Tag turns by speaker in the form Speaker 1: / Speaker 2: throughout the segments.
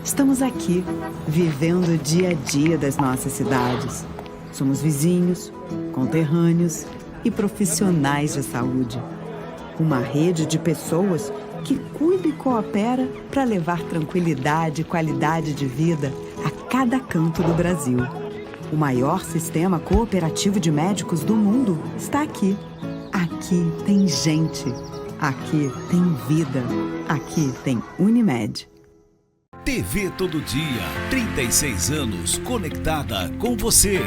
Speaker 1: Estamos aqui, vivendo o dia a dia das nossas cidades. Somos vizinhos, conterrâneos e profissionais de saúde. Uma rede de pessoas que cuida e coopera para levar tranquilidade e qualidade de vida a cada canto do Brasil. O maior sistema cooperativo de médicos do mundo está aqui. Aqui tem gente. Aqui tem vida. Aqui tem Unimed.
Speaker 2: TV Todo Dia, 36 anos conectada com você.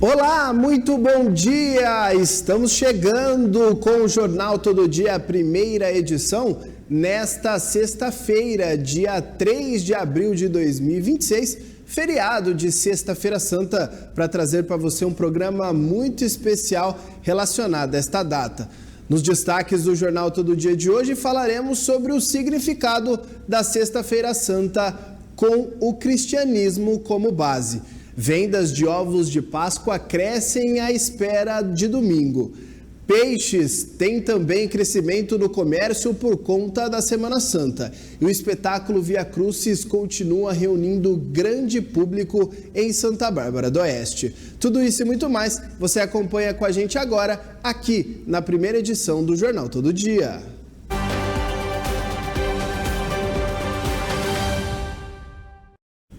Speaker 3: Olá, muito bom dia! Estamos chegando com o Jornal Todo Dia, a primeira edição, nesta sexta-feira, dia 3 de abril de 2026, feriado de Sexta-feira Santa, para trazer para você um programa muito especial relacionado a esta data. Nos destaques do Jornal Todo Dia de hoje, falaremos sobre o significado da Sexta-feira Santa com o cristianismo como base. Vendas de ovos de Páscoa crescem à espera de domingo. Peixes têm também crescimento no comércio por conta da Semana Santa. E o espetáculo Via Crucis continua reunindo grande público em Santa Bárbara do Oeste. Tudo isso e muito mais você acompanha com a gente agora, aqui na primeira edição do Jornal Todo Dia.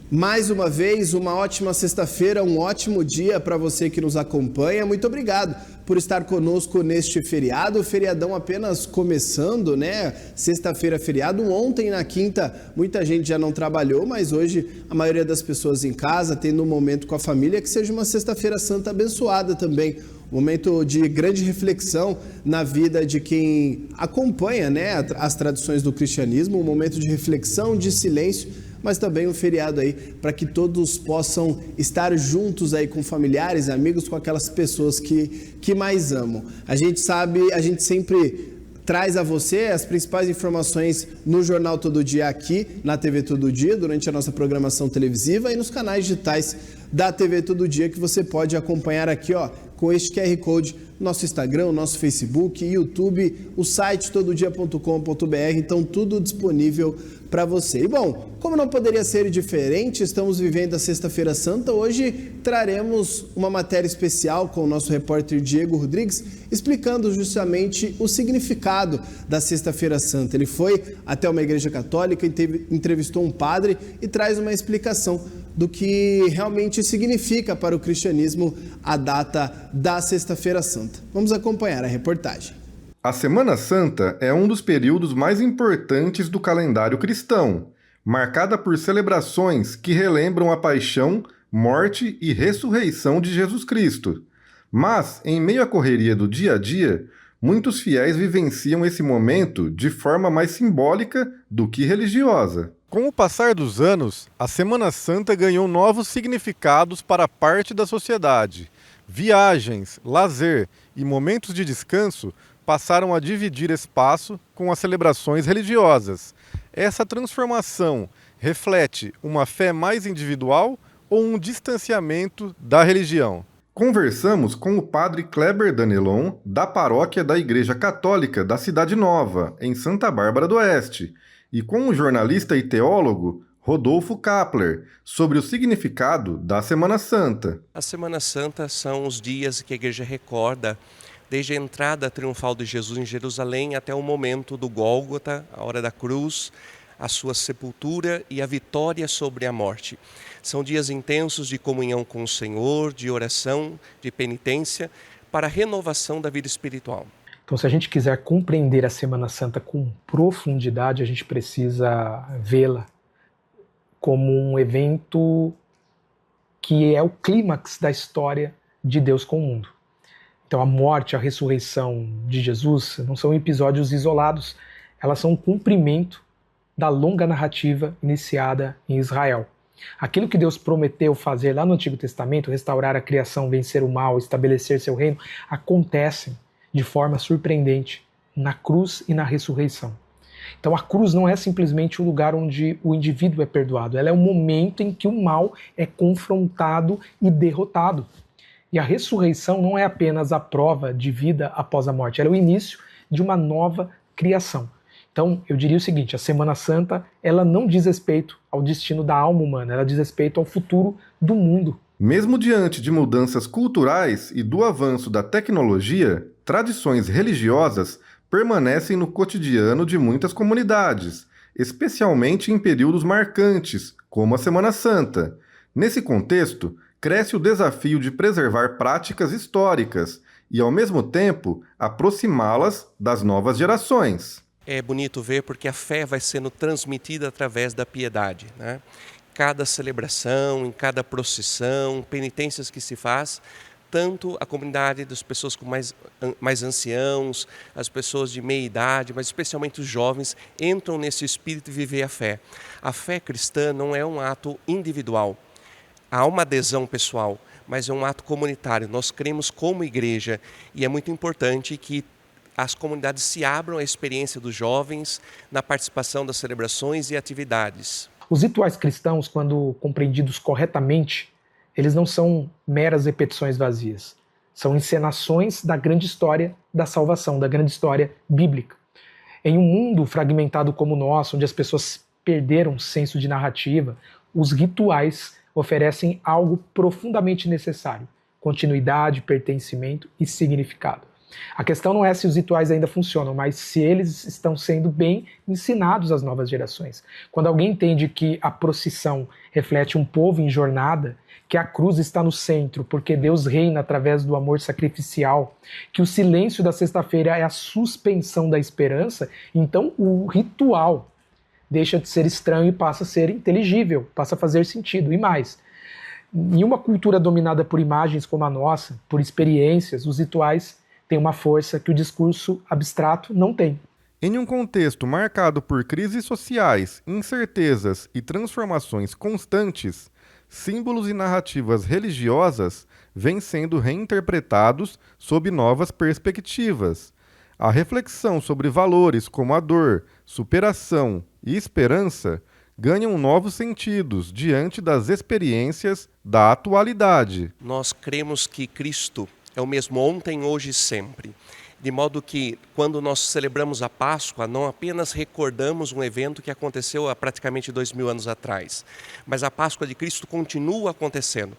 Speaker 3: Mais uma vez, uma ótima sexta-feira, um ótimo dia para você que nos acompanha. Muito obrigado por estar conosco neste feriado. O feriadão apenas começando, né? Sexta-feira feriado. Ontem, na quinta, muita gente já não trabalhou, mas hoje a maioria das pessoas em casa, tendo um momento com a família, que seja uma sexta-feira santa abençoada também. Um momento de grande reflexão na vida de quem acompanha, né, as tradições do cristianismo, um momento de reflexão, de silêncio, mas também um feriado aí para que todos possam estar juntos aí com familiares, amigos, com aquelas pessoas que mais amam. A gente sabe, a gente sempre traz a você as principais informações no Jornal Todo Dia aqui, na TV Todo Dia, durante a nossa programação televisiva e nos canais digitais da TV Todo Dia, que você pode acompanhar aqui, ó, com este QR Code, nosso Instagram, nosso Facebook, YouTube, o site tododia.com.br, então tudo disponível para você. E bom, como não poderia ser diferente, estamos vivendo a Sexta-feira Santa. Hoje traremos uma matéria especial com o nosso repórter Diego Rodrigues, explicando justamente o significado da Sexta-feira Santa. Ele foi até uma igreja católica, entrevistou um padre e traz uma explicação do que realmente significa para o cristianismo a data da Sexta-feira Santa. Vamos acompanhar a reportagem.
Speaker 4: A Semana Santa é um dos períodos mais importantes do calendário cristão, marcada por celebrações que relembram a paixão, morte e ressurreição de Jesus Cristo. Mas, em meio à correria do dia a dia, muitos fiéis vivenciam esse momento de forma mais simbólica do que religiosa. Com o passar dos anos, a Semana Santa ganhou novos significados para parte da sociedade. Viagens, lazer e momentos de descanso passaram a dividir espaço com as celebrações religiosas. Essa transformação reflete uma fé mais individual ou um distanciamento da religião? Conversamos com o padre Kleber Danelon, da paróquia da Igreja Católica da Cidade Nova, em Santa Bárbara do Oeste, e com o jornalista e teólogo Rodolfo Kapler, sobre o significado da Semana Santa.
Speaker 5: A Semana Santa são os dias que a Igreja recorda desde a entrada triunfal de Jesus em Jerusalém até o momento do Gólgota, a hora da cruz, a sua sepultura e a vitória sobre a morte. São dias intensos de comunhão com o Senhor, de oração, de penitência, para a renovação da vida espiritual.
Speaker 6: Então, se a gente quiser compreender a Semana Santa com profundidade, a gente precisa vê-la como um evento que é o clímax da história de Deus com o mundo. Então, a morte, a ressurreição de Jesus não são episódios isolados, elas são um cumprimento da longa narrativa iniciada em Israel. Aquilo que Deus prometeu fazer lá no Antigo Testamento, restaurar a criação, vencer o mal, estabelecer seu reino, acontece de forma surpreendente na cruz e na ressurreição. Então a cruz não é simplesmente o lugar onde o indivíduo é perdoado, ela é o momento em que o mal é confrontado e derrotado. E a ressurreição não é apenas a prova de vida após a morte, ela é o início de uma nova criação. Então, eu diria o seguinte, a Semana Santa, ela não diz respeito ao destino da alma humana, ela diz respeito ao futuro do mundo.
Speaker 4: Mesmo diante de mudanças culturais e do avanço da tecnologia, tradições religiosas permanecem no cotidiano de muitas comunidades, especialmente em períodos marcantes, como a Semana Santa. Nesse contexto, cresce o desafio de preservar práticas históricas e, ao mesmo tempo, aproximá-las das novas gerações.
Speaker 5: É bonito ver porque a fé vai sendo transmitida através da piedade, né? Cada celebração, em cada procissão, penitências que se faz, tanto a comunidade das pessoas com mais anciãos, as pessoas de meia idade, mas especialmente os jovens, entram nesse espírito de viver a fé. A fé cristã não é um ato individual, há uma adesão pessoal, mas é um ato comunitário. Nós cremos como igreja e é muito importante que as comunidades se abram à experiência dos jovens na participação das celebrações e atividades.
Speaker 6: Os rituais cristãos, quando compreendidos corretamente, eles não são meras repetições vazias. São encenações da grande história da salvação, da grande história bíblica. Em um mundo fragmentado como o nosso, onde as pessoas perderam o senso de narrativa, os rituais oferecem algo profundamente necessário: continuidade, pertencimento e significado. A questão não é se os rituais ainda funcionam, mas se eles estão sendo bem ensinados às novas gerações. Quando alguém entende que a procissão reflete um povo em jornada, que a cruz está no centro, porque Deus reina através do amor sacrificial, que o silêncio da sexta-feira é a suspensão da esperança, então o ritual deixa de ser estranho e passa a ser inteligível, passa a fazer sentido. E mais, em uma cultura dominada por imagens como a nossa, por experiências, os rituais têm uma força que o discurso abstrato não tem.
Speaker 4: Em um contexto marcado por crises sociais, incertezas e transformações constantes, símbolos e narrativas religiosas vêm sendo reinterpretados sob novas perspectivas. A reflexão sobre valores como a dor, superação e esperança ganham novos sentidos diante das experiências da atualidade.
Speaker 5: Nós cremos que Cristo é o mesmo ontem, hoje e sempre. De modo que, quando nós celebramos a Páscoa, não apenas recordamos um evento que aconteceu há praticamente 2000 anos atrás, mas a Páscoa de Cristo continua acontecendo.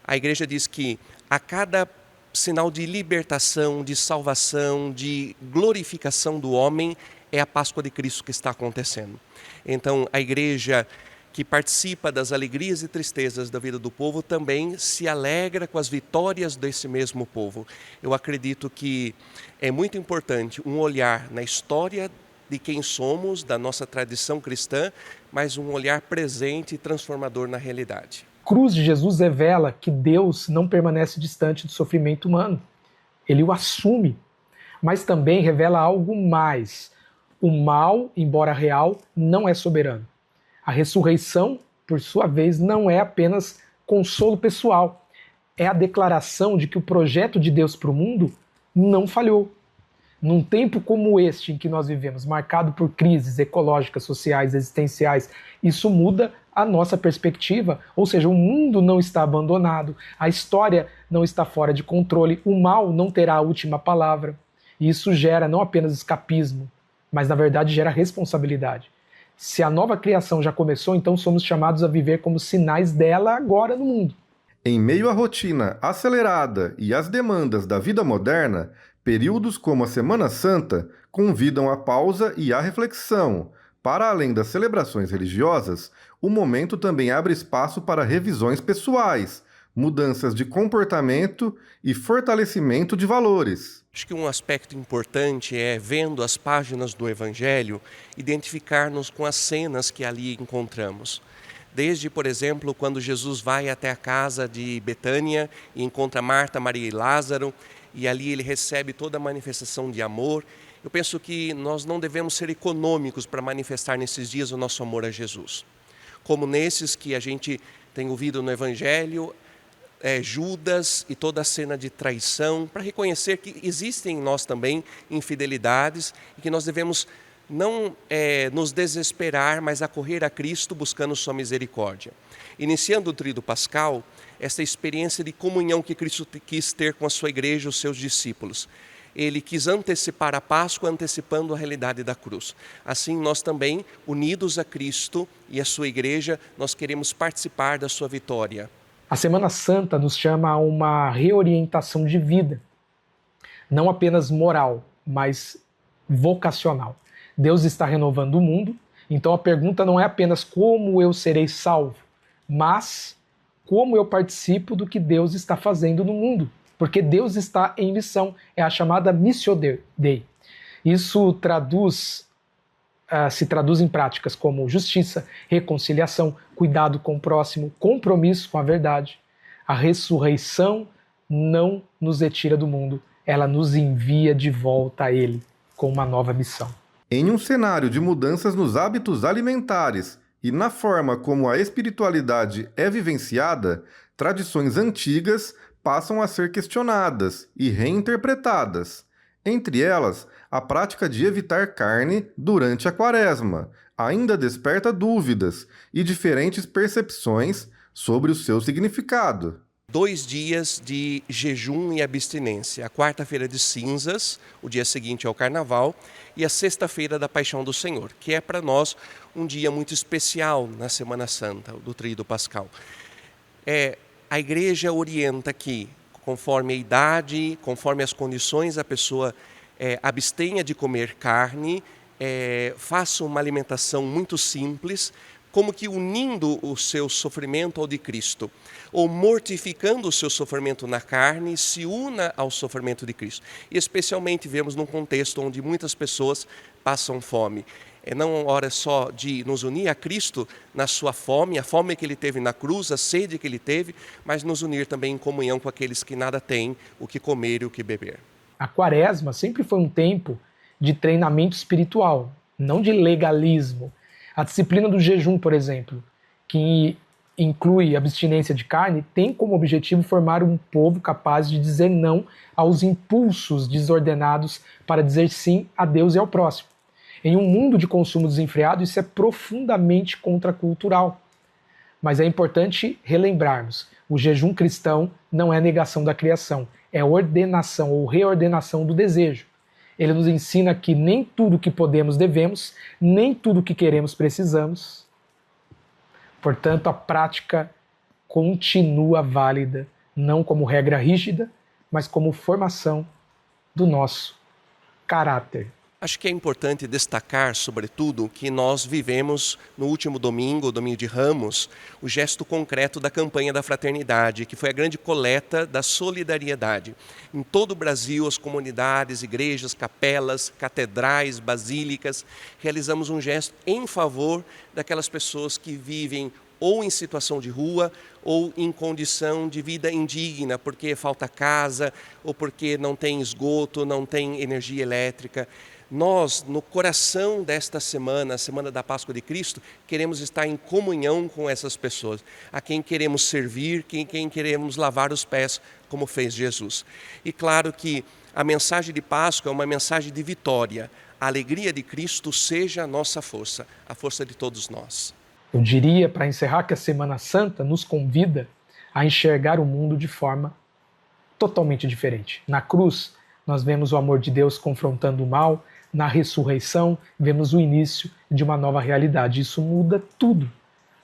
Speaker 5: A igreja diz que a cada sinal de libertação, de salvação, de glorificação do homem, é a Páscoa de Cristo que está acontecendo. Então, a igreja que participa das alegrias e tristezas da vida do povo também se alegra com as vitórias desse mesmo povo. Eu acredito que é muito importante um olhar na história de quem somos, da nossa tradição cristã, mas um olhar presente e transformador na realidade.
Speaker 6: A cruz de Jesus revela que Deus não permanece distante do sofrimento humano. Ele o assume, mas também revela algo mais. O mal, embora real, não é soberano. A ressurreição, por sua vez, não é apenas consolo pessoal. É a declaração de que o projeto de Deus para o mundo não falhou. Num tempo como este em que nós vivemos, marcado por crises ecológicas, sociais, existenciais, isso muda a nossa perspectiva. Ou seja, o mundo não está abandonado, a história não está fora de controle, o mal não terá a última palavra. E isso gera não apenas escapismo, mas na verdade gera responsabilidade. Se a nova criação já começou, então somos chamados a viver como sinais dela agora no mundo.
Speaker 4: Em meio à rotina acelerada e às demandas da vida moderna, períodos como a Semana Santa convidam à pausa e à reflexão. Para além das celebrações religiosas, o momento também abre espaço para revisões pessoais, mudanças de comportamento e fortalecimento de valores.
Speaker 5: Acho que um aspecto importante é, vendo as páginas do Evangelho, identificar-nos com as cenas que ali encontramos. Desde, por exemplo, quando Jesus vai até a casa de Betânia e encontra Marta, Maria e Lázaro, e ali ele recebe toda a manifestação de amor. Eu penso que nós não devemos ser econômicos para manifestar nesses dias o nosso amor a Jesus. Como nesses que a gente tem ouvido no Evangelho, Judas e toda a cena de traição, para reconhecer que existem em nós também infidelidades e que nós devemos não nos desesperar, mas acorrer a Cristo buscando sua misericórdia. Iniciando o Tríduo Pascal, essa experiência de comunhão que Cristo quis ter com a sua igreja e os seus discípulos. Ele quis antecipar a Páscoa, antecipando a realidade da cruz. Assim, nós também, unidos a Cristo e a sua igreja, nós queremos participar da sua vitória.
Speaker 6: A Semana Santa nos chama a uma reorientação de vida, não apenas moral, mas vocacional. Deus está renovando o mundo, então a pergunta não é apenas como eu serei salvo, mas como eu participo do que Deus está fazendo no mundo. Porque Deus está em missão, é a chamada Missio Dei. Isso se traduz em práticas como justiça, reconciliação, cuidado com o próximo, compromisso com a verdade. A ressurreição não nos retira do mundo, ela nos envia de volta a Ele, com uma nova missão.
Speaker 4: Em um cenário de mudanças nos hábitos alimentares e na forma como a espiritualidade é vivenciada, tradições antigas passam a ser questionadas e reinterpretadas. Entre elas, a prática de evitar carne durante a Quaresma ainda desperta dúvidas e diferentes percepções sobre o seu significado.
Speaker 5: 2 dias de jejum e abstinência. A quarta-feira de cinzas, o dia seguinte ao Carnaval, e a sexta-feira da Paixão do Senhor, que é para nós um dia muito especial na Semana Santa, do Tríduo Pascal. A igreja orienta que, conforme a idade, conforme as condições, a pessoa abstenha de comer carne, faça uma alimentação muito simples, como que unindo o seu sofrimento ao de Cristo, ou mortificando o seu sofrimento na carne, se una ao sofrimento de Cristo. E especialmente vemos num contexto onde muitas pessoas passam fome. Não hora só de nos unir a Cristo na sua fome, a fome que Ele teve na cruz, a sede que Ele teve, mas nos unir também em comunhão com aqueles que nada têm, o que comer e o que beber.
Speaker 6: A Quaresma sempre foi um tempo de treinamento espiritual, não de legalismo. A disciplina do jejum, por exemplo, que inclui abstinência de carne, tem como objetivo formar um povo capaz de dizer não aos impulsos desordenados para dizer sim a Deus e ao próximo. Em um mundo de consumo desenfreado, isso é profundamente contracultural. Mas é importante relembrarmos, o jejum cristão não é negação da criação, é ordenação ou reordenação do desejo. Ele nos ensina que nem tudo que podemos devemos, nem tudo que queremos precisamos. Portanto, a prática continua válida, não como regra rígida, mas como formação do nosso caráter.
Speaker 5: Acho que é importante destacar, sobretudo, que nós vivemos no último domingo, o domingo de Ramos, o gesto concreto da campanha da fraternidade, que foi a grande coleta da solidariedade. Em todo o Brasil, as comunidades, igrejas, capelas, catedrais, basílicas, realizamos um gesto em favor daquelas pessoas que vivem ou em situação de rua, ou em condição de vida indigna, porque falta casa, ou porque não tem esgoto, não tem energia elétrica. Nós, no coração desta semana, a Semana da Páscoa de Cristo, queremos estar em comunhão com essas pessoas, a quem queremos servir, quem queremos lavar os pés, como fez Jesus. E claro que a mensagem de Páscoa é uma mensagem de vitória. A alegria de Cristo seja a nossa força, a força de todos nós.
Speaker 6: Eu diria, para encerrar, que a Semana Santa nos convida a enxergar o mundo de forma totalmente diferente. Na cruz, nós vemos o amor de Deus confrontando o mal. Na ressurreição, vemos o início de uma nova realidade. Isso muda tudo.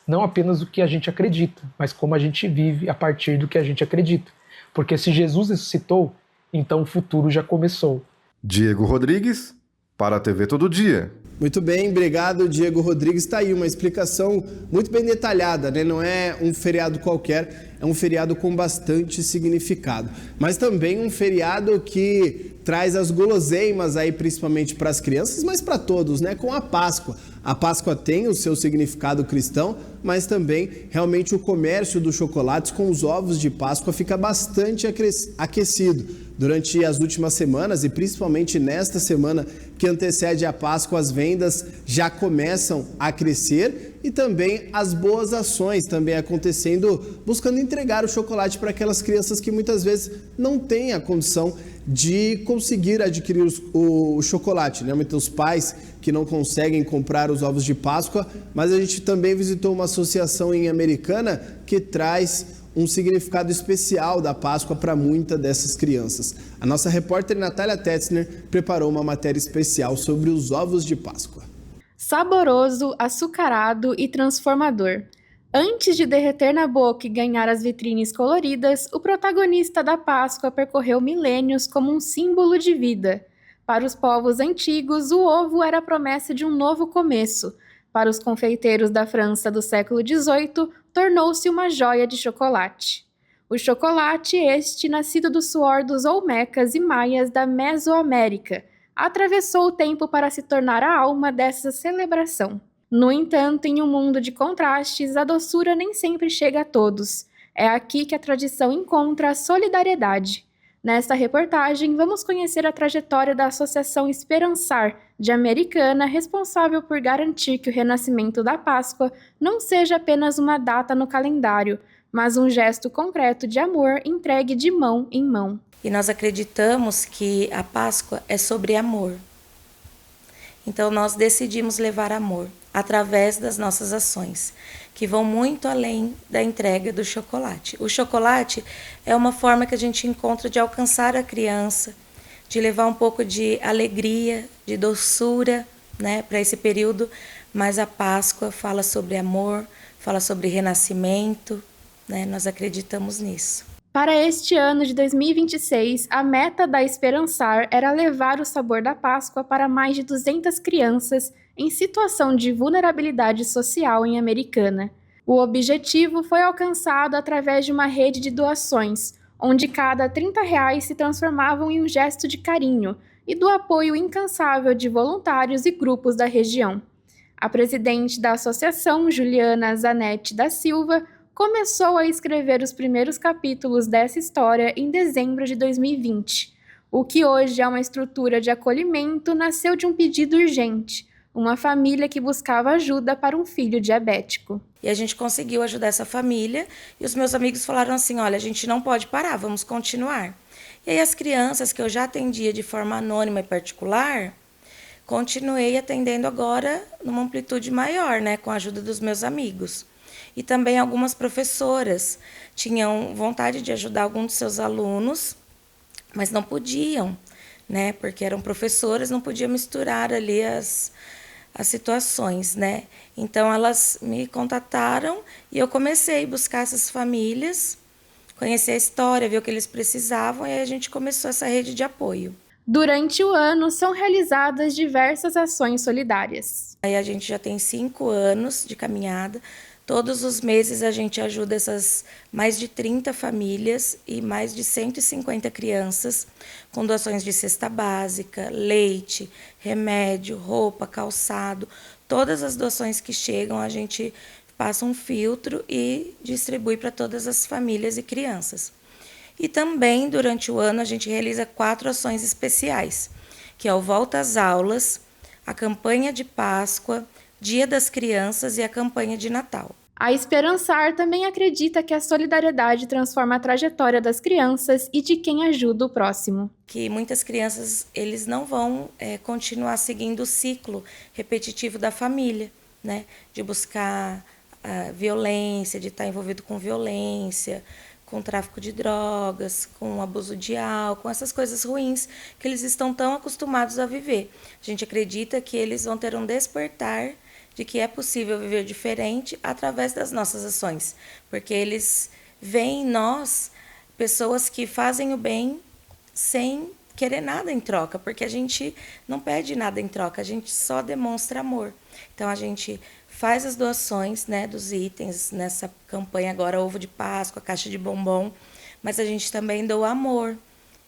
Speaker 6: Não apenas o que a gente acredita, mas como a gente vive a partir do que a gente acredita. Porque se Jesus ressuscitou, então o futuro já começou.
Speaker 4: Diego Rodrigues, para a TV Todo Dia.
Speaker 3: Muito bem, obrigado, Diego Rodrigues. Está aí uma explicação muito bem detalhada, né? Não é um feriado qualquer, é um feriado com bastante significado. Mas também um feriado que traz as guloseimas aí, principalmente para as crianças, mas para todos, né? Com a Páscoa. A Páscoa tem o seu significado cristão, mas também realmente o comércio dos chocolates com os ovos de Páscoa fica bastante aquecido. Durante as últimas semanas e principalmente nesta semana que antecede a Páscoa, as vendas já começam a crescer e também as boas ações também acontecendo, buscando entregar o chocolate para aquelas crianças que muitas vezes não têm a condição de conseguir adquirir o chocolate, né? Muitos pais que não conseguem comprar os ovos de Páscoa, mas a gente também visitou uma associação em Americana que traz um significado especial da Páscoa para muitas dessas crianças. A nossa repórter Natália Tetzner preparou uma matéria especial sobre os ovos de Páscoa.
Speaker 7: Saboroso, açucarado e transformador. Antes de derreter na boca e ganhar as vitrines coloridas, o protagonista da Páscoa percorreu milênios como um símbolo de vida. Para os povos antigos, o ovo era a promessa de um novo começo. Para os confeiteiros da França do século XVIII, tornou-se uma joia de chocolate. O chocolate, este nascido do suor dos olmecas e maias da Mesoamérica, atravessou o tempo para se tornar a alma dessa celebração. No entanto, em um mundo de contrastes, a doçura nem sempre chega a todos. É aqui que a tradição encontra a solidariedade. Nesta reportagem, vamos conhecer a trajetória da Associação Esperançar, de Americana, responsável por garantir que o renascimento da Páscoa não seja apenas uma data no calendário, mas um gesto concreto de amor entregue de mão em mão.
Speaker 8: E nós acreditamos que a Páscoa é sobre amor. Então nós decidimos levar amor através das nossas ações, que vão muito além da entrega do chocolate. O chocolate é uma forma que a gente encontra de alcançar a criança, de levar um pouco de alegria, de doçura, né, para esse período, mas a Páscoa fala sobre amor, fala sobre renascimento, né, nós acreditamos nisso.
Speaker 7: Para este ano de 2026, a meta da Esperançar era levar o sabor da Páscoa para mais de 200 crianças em situação de vulnerabilidade social em Americana. O objetivo foi alcançado através de uma rede de doações, onde cada R$30 se transformavam em um gesto de carinho e do apoio incansável de voluntários e grupos da região. A presidente da associação, Juliana Zanetti da Silva, começou a escrever os primeiros capítulos dessa história em dezembro de 2020. O que hoje é uma estrutura de acolhimento nasceu de um pedido urgente, uma família que buscava ajuda para um filho diabético.
Speaker 8: E a gente conseguiu ajudar essa família e os meus amigos falaram assim, olha, a gente não pode parar, vamos continuar. E aí as crianças que eu já atendia de forma anônima e particular, continuei atendendo agora numa amplitude maior, né, com a ajuda dos meus amigos. E também algumas professoras tinham vontade de ajudar alguns dos seus alunos, mas não podiam, né? Porque eram professoras, não podiam misturar ali as situações, né? Então, elas me contataram e eu comecei a buscar essas famílias, conhecer a história, ver o que eles precisavam, e aí a gente começou essa rede de apoio.
Speaker 7: Durante o ano, são realizadas diversas ações solidárias.
Speaker 8: Aí a gente já tem 5 anos de caminhada. Todos os meses a gente ajuda essas mais de 30 famílias e mais de 150 crianças com doações de cesta básica, leite, remédio, roupa, calçado. Todas as doações que chegam a gente passa um filtro e distribui para todas as famílias e crianças. E também durante o ano a gente realiza 4 ações especiais, que é o Volta às Aulas, a campanha de Páscoa, Dia das Crianças e a campanha de Natal.
Speaker 7: A Esperançar também acredita que a solidariedade transforma a trajetória das crianças e de quem ajuda o próximo.
Speaker 8: Que muitas crianças eles não vão continuar seguindo o ciclo repetitivo da família, né? De buscar violência, de estar envolvido com violência, com tráfico de drogas, com abuso de álcool, essas coisas ruins que eles estão tão acostumados a viver. A gente acredita que eles vão ter um despertar de que é possível viver diferente através das nossas ações, porque eles veem em nós pessoas que fazem o bem sem querer nada em troca, porque a gente não pede nada em troca, a gente só demonstra amor. Então a gente faz as doações, né, dos itens nessa campanha agora, ovo de Páscoa, caixa de bombom, mas a gente também doa amor.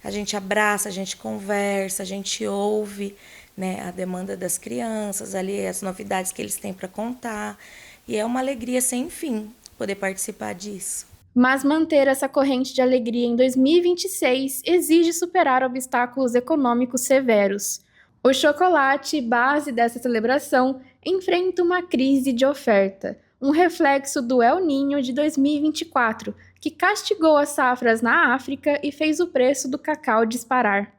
Speaker 8: A gente abraça, a gente conversa, a gente ouve, né, a demanda das crianças, ali as novidades que eles têm para contar. E é uma alegria sem fim poder participar disso.
Speaker 7: Mas manter essa corrente de alegria em 2026 exige superar obstáculos econômicos severos. O chocolate, base dessa celebração, enfrenta uma crise de oferta, um reflexo do El Niño de 2024, que castigou as safras na África e fez o preço do cacau disparar.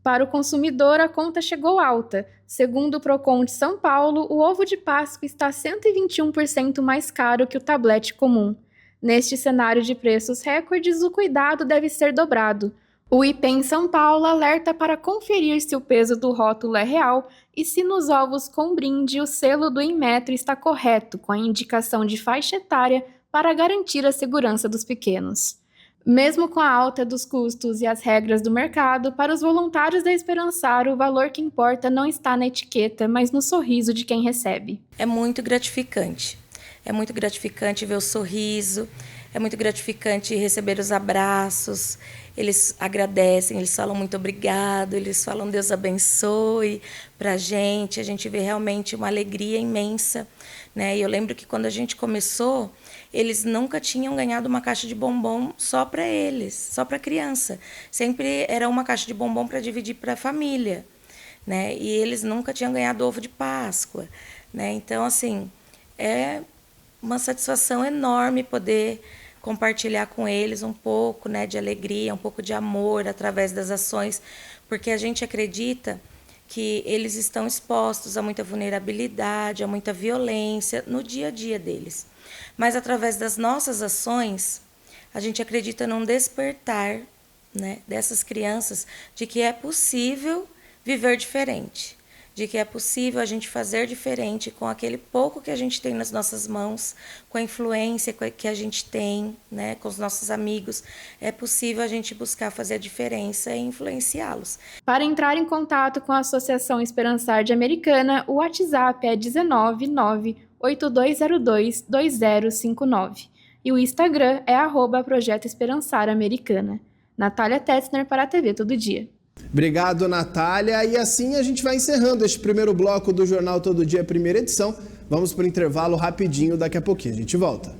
Speaker 7: Para o consumidor, a conta chegou alta. Segundo o Procon de São Paulo, o ovo de Páscoa está 121% mais caro que o tablete comum. Neste cenário de preços recordes, o cuidado deve ser dobrado. O IPEM São Paulo alerta para conferir se o peso do rótulo é real e se nos ovos com brinde o selo do Inmetro está correto, com a indicação de faixa etária para garantir a segurança dos pequenos. Mesmo com a alta dos custos e as regras do mercado, para os voluntários da Esperançar, o valor que importa não está na etiqueta, mas no sorriso de quem recebe.
Speaker 8: É muito gratificante. É muito gratificante ver o sorriso, é muito gratificante receber os abraços. Eles agradecem, eles falam muito obrigado, eles falam Deus abençoe pra gente. A gente vê realmente uma alegria imensa, né? E eu lembro que quando a gente começou, eles nunca tinham ganhado uma caixa de bombom só para eles, só para criança. Sempre era uma caixa de bombom para dividir para a família, né? E eles nunca tinham ganhado ovo de Páscoa, né? Então, assim, é uma satisfação enorme poder compartilhar com eles um pouco, né, de alegria, um pouco de amor através das ações, porque a gente acredita que eles estão expostos a muita vulnerabilidade, a muita violência no dia a dia deles. Mas através das nossas ações, a gente acredita num despertar, né, dessas crianças de que é possível viver diferente, de que é possível a gente fazer diferente com aquele pouco que a gente tem nas nossas mãos, com a influência que a gente tem, né, com os nossos amigos. É possível a gente buscar fazer a diferença e influenciá-los.
Speaker 7: Para entrar em contato com a Associação Esperançar de Americana, o WhatsApp é 19982022059 e o Instagram é @Projeto Esperançar Americana. Natália Tetzner para a TV Todo Dia.
Speaker 3: Obrigado, Natália. E assim a gente vai encerrando este primeiro bloco do Jornal Todo Dia, primeira edição. Vamos para o intervalo rapidinho, daqui a pouquinho a gente volta.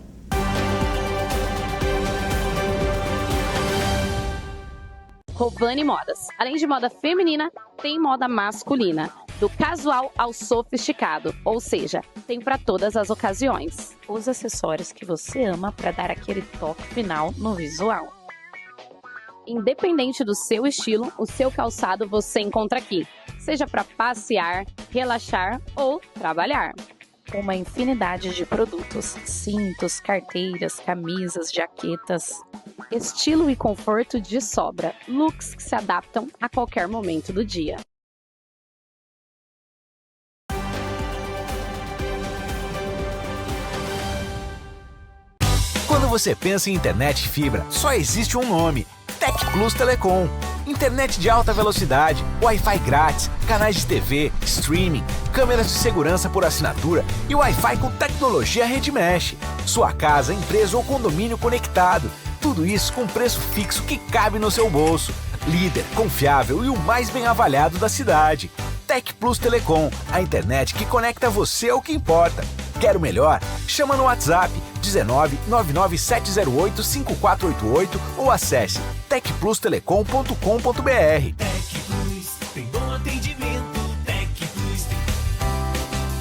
Speaker 9: Hovane Modas. Além de moda feminina, tem moda masculina. Do casual ao sofisticado, ou seja, tem para todas as ocasiões. Os acessórios que você ama para dar aquele toque final no visual. Independente do seu estilo, o seu calçado você encontra aqui. Seja para passear, relaxar ou trabalhar. Uma infinidade de produtos, cintos, carteiras, camisas, jaquetas. Estilo e conforto de sobra, looks que se adaptam a qualquer momento do dia.
Speaker 10: Quando você pensa em internet fibra, só existe um nome: Tec Plus Telecom. Internet de alta velocidade, Wi-Fi grátis, canais de TV, streaming, câmeras de segurança por assinatura e Wi-Fi com tecnologia Rede Mesh. Sua casa, empresa ou condomínio conectado. Tudo isso com preço fixo que cabe no seu bolso. Líder, confiável e o mais bem avaliado da cidade. Tec Plus Telecom, a internet que conecta você ao que importa. Quer o melhor? Chama no WhatsApp 19 99708 5488 ou acesse tecplustelecom.com.br.
Speaker 2: Tec Plus tem bom atendimento. Tec Plus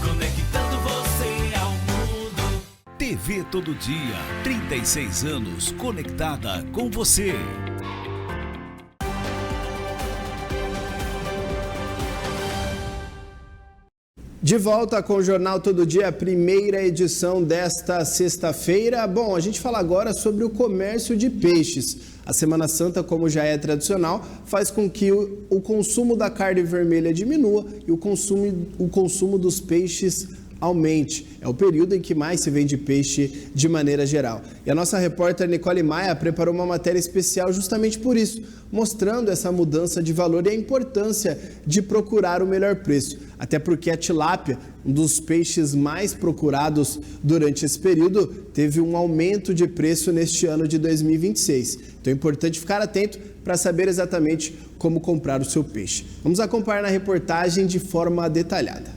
Speaker 2: conectando você ao mundo. TV Todo Dia, 36 anos conectada com você.
Speaker 3: De volta com o Jornal Todo Dia, primeira edição desta sexta-feira. Bom, a gente fala agora sobre o comércio de peixes. A Semana Santa, como já é tradicional, faz com que o consumo da carne vermelha diminua e o consumo dos peixes aumente. É o período em que mais se vende peixe de maneira geral. E a nossa repórter Nicole Maia preparou uma matéria especial justamente por isso, mostrando essa mudança de valor e a importância de procurar o melhor preço. Até porque a tilápia, um dos peixes mais procurados durante esse período, teve um aumento de preço neste ano de 2026. Então é importante ficar atento para saber exatamente como comprar o seu peixe. Vamos acompanhar na reportagem de forma detalhada.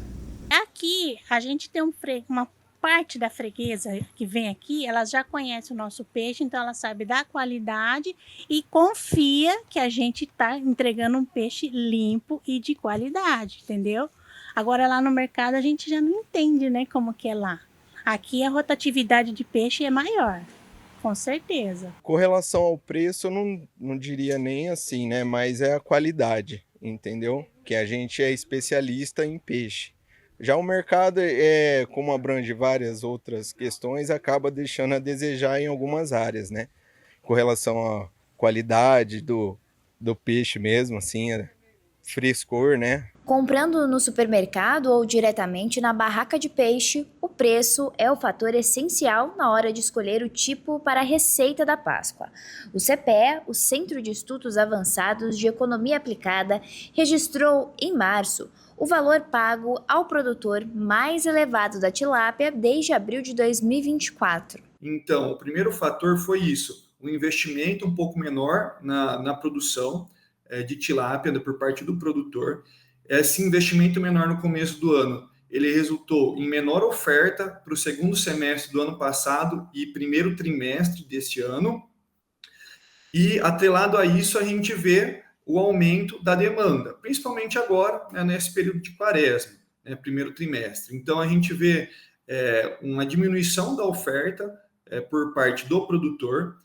Speaker 11: Aqui a gente tem uma parte da freguesa que vem aqui, ela já conhece o nosso peixe, então ela sabe da qualidade e confia que a gente está entregando um peixe limpo e de qualidade, entendeu? Agora lá no mercado a gente já não entende, né, como que é lá. Aqui a rotatividade de peixe é maior, com certeza.
Speaker 12: Com relação ao preço, eu não diria nem assim, né, mas é a qualidade, entendeu? Que a gente é especialista em peixe. Já o mercado, como abrange várias outras questões, acaba deixando a desejar em algumas áreas, né? Com relação à qualidade do peixe mesmo, assim, frescor, né?
Speaker 13: Comprando no supermercado ou diretamente na barraca de peixe, o preço é o fator essencial na hora de escolher o tipo para a receita da Páscoa. O CPE, o Centro de Estudos Avançados de Economia Aplicada, registrou em março o valor pago ao produtor mais elevado da tilápia desde abril de 2024.
Speaker 14: Então, o primeiro fator foi isso, um investimento um pouco menor na produção de tilápia por parte do produtor. Esse investimento menor no começo do ano, ele resultou em menor oferta para o segundo semestre do ano passado e primeiro trimestre deste ano. E, atrelado a isso, a gente vê o aumento da demanda, principalmente agora, né, nesse período de quaresma, né, primeiro trimestre. Então, a gente vê uma diminuição da oferta por parte do produtor,